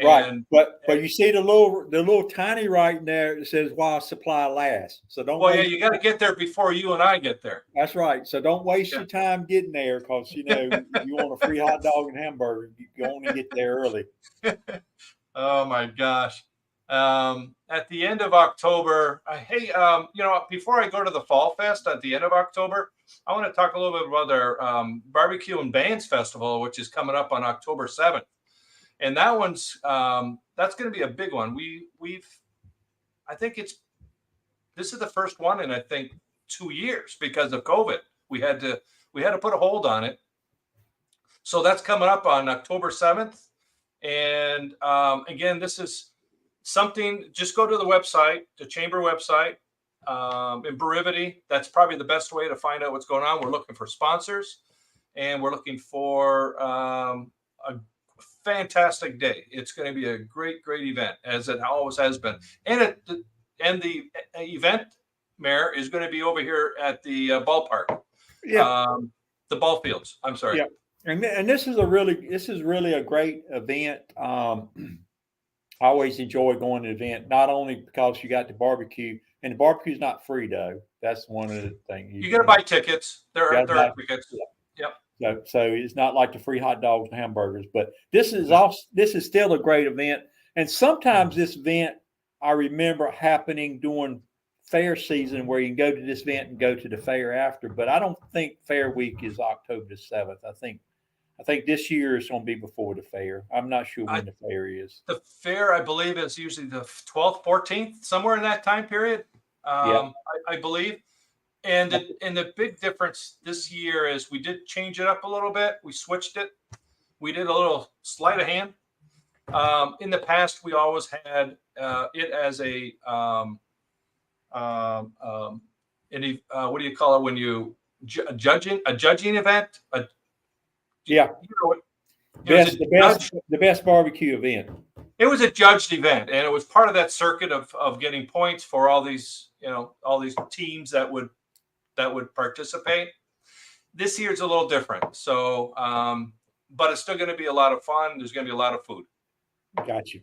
Right, but you see the little tiny writing there that says "while supply lasts." So don't. Well, yeah, you got to get there before you and I get there. That's right. So don't waste your time getting there, because you want a free hot dog and hamburger. You want to get there early. Oh my gosh! At the end of October, hey, before I go to the Fall Fest at the end of October, I want to talk a little bit about our Barbecue and Bands Festival, which is coming up on October 7th. And that one's that's going to be a big one. I think this is the first one in I think 2 years because of COVID. We had to put a hold on it. So that's coming up on October 7th. And again, this is something, just go to the website, the chamber website, in Brevity. That's probably the best way to find out what's going on. We're looking for sponsors, and we're looking for a fantastic day. It's going to be a great event, as it always has been. And the event, Mayor, is going to be over here at the ballpark. Yeah. The ball fields. I'm sorry. Yeah. And this is really a great event. I always enjoy going to the event, not only because you got the barbecue, and the barbecue's not free though. That's one of the things. You got to buy tickets. There are tickets. Yep. So it's not like the free hot dogs and hamburgers, but this is still a great event. And sometimes this event I remember happening during fair season, where you can go to this event and go to the fair after. But I don't think Fair Week is October the 7th. I think this year is going to be before the fair. I'm not sure when the fair is. The fair, I believe, is usually the 12th, 14th, somewhere in that time period. I believe. And the big difference this year is we did change it up a little bit. We switched it. We did a little sleight of hand. In the past, we always had it as a what do you call it when you judging event? The best barbecue event. It was a judged event, and it was part of that circuit of getting points for all these teams that would participate. This year's a little different, so but it's still going to be a lot of fun. There's going to be a lot of food. Got you.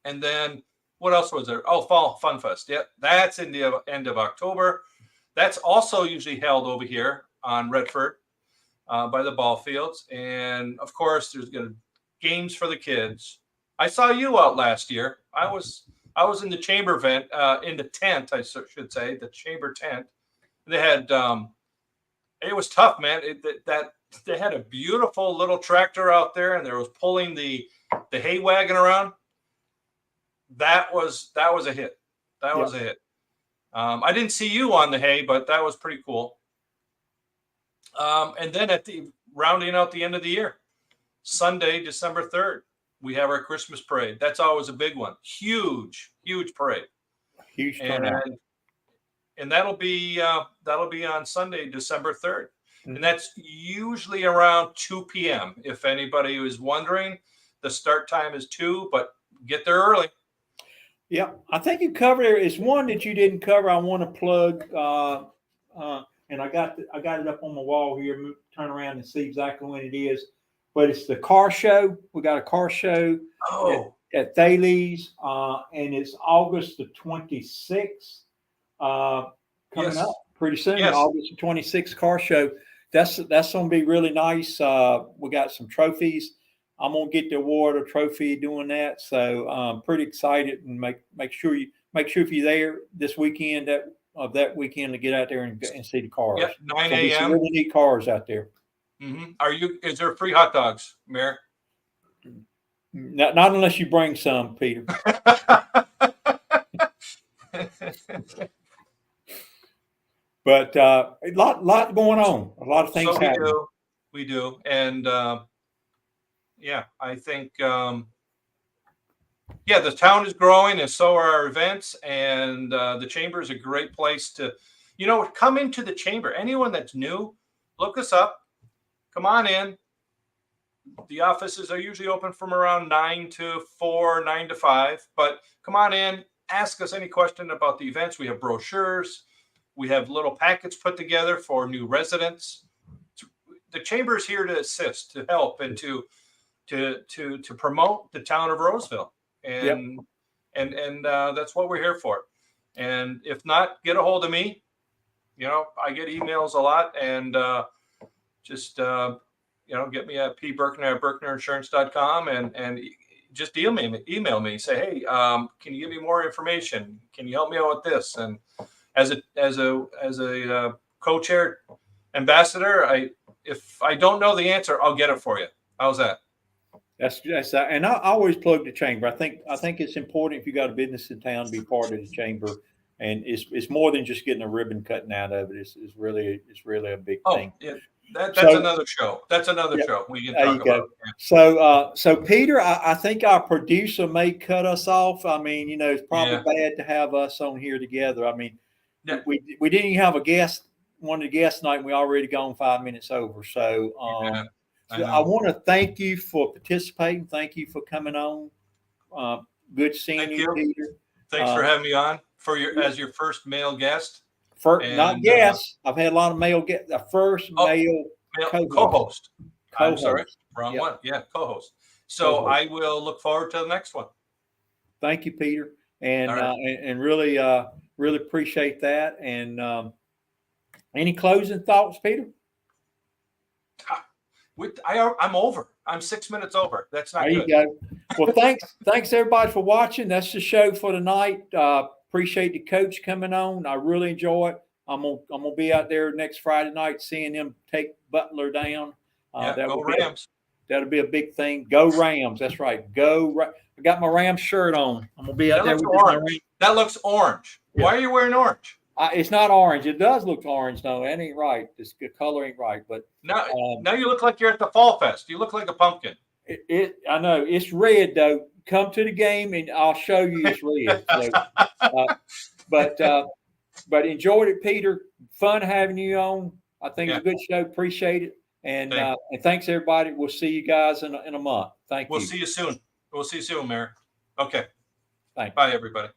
And then what else was there? Oh, Fall Fun Fest. Yep, that's in the end of October. That's also usually held over here on Redford. By the ball fields, and of course there's going to games for the kids. I saw you out last year. I was in the chamber event, in the tent, I should say, the chamber tent. They had it was tough, man. They had a beautiful little tractor out there, and there was pulling the hay wagon around. That was a hit. That was a hit. I didn't see you on the hay, but that was pretty cool. And then rounding out the end of the year, Sunday, December 3rd, we have our Christmas parade. That's always a big one. Huge parade. Huge turnout. And that'll be on Sunday, December 3rd. Mm-hmm. And that's usually around 2 p.m. If anybody was wondering, the start time is 2, but get there early. Yeah, I think you covered it. It's one that you didn't cover. I want to plug. And I got it up on my wall here. Turn around and see exactly when it is. But it's the car show. We got a car show at Thales, and it's August the 26th coming up pretty soon. Yes. August the 26th car show. That's going to be really nice. We got some trophies. I'm going to get the award or trophy doing that. So I'm pretty excited, and make sure if you're there this weekend that weekend to get out there and see the cars. Yep, 9 a.m. Some really neat cars out there. Mm-hmm. Is there free hot dogs, Mayor? Not unless you bring some, Peter. But a lot going on. A lot of things happening. We do. And I think the town is growing, and so are our events. And the chamber is a great place to, come into the chamber. Anyone that's new, look us up. Come on in. The offices are usually open from around 9 to 4, 9 to 5. But come on in. Ask us any question about the events. We have brochures. We have little packets put together for new residents. The chamber is here to assist, to help, and to promote the town of Rolesville. And that's what we're here for. And if not, get a hold of me. I get emails a lot, and get me at pberkner@berknerinsurance.com, and just email me, say, hey, can you give me more information? Can you help me out with this? And as a co-chair ambassador, if I don't know the answer, I'll get it for you. How's that? That's and I always plug the chamber. I think it's important if you got a business in town to be part of the chamber, and it's more than just getting a ribbon cutting out of it. It's really a big thing. Yeah, that's another show. That's another show we can talk about. Yeah. So Peter, I think our producer may cut us off. I mean, it's probably bad to have us on here together. I mean, we didn't even have a guest. One of the guests tonight, and we already gone 5 minutes over. So. I want to thank you for participating. Thank you for coming on. Good seeing you, Peter. Thanks for having me on as your first male guest. Not guest. I've had a lot of male guests. The first male co-host. I'm sorry, wrong one. Yeah, co-host. So I will look forward to the next one. Thank you, Peter, and really appreciate that. And any closing thoughts, Peter? I'm over. I'm 6 minutes over. That's not good. There you go. Well, thanks everybody for watching. That's the show for tonight. Appreciate the coach coming on. I really enjoy it. I'm gonna be out there next Friday night seeing them take Butler down. Go Rams. That'll be a big thing. Go Rams. That's right. I got my Rams shirt on. I'm gonna be out there with my Rams. That looks orange. Yeah. Why are you wearing orange? It's not orange. It does look orange, though. That ain't right. The color ain't right. But now you look like you're at the Fall Fest. You look like a pumpkin. I know it's red though. Come to the game and I'll show you it's red. So, but enjoyed it, Peter. Fun having you on. I think it's a good show. Appreciate it. And thanks everybody. We'll see you guys in a month. Thank you. We'll see you soon. We'll see you soon, Mayor. Okay. Thanks. Bye, everybody.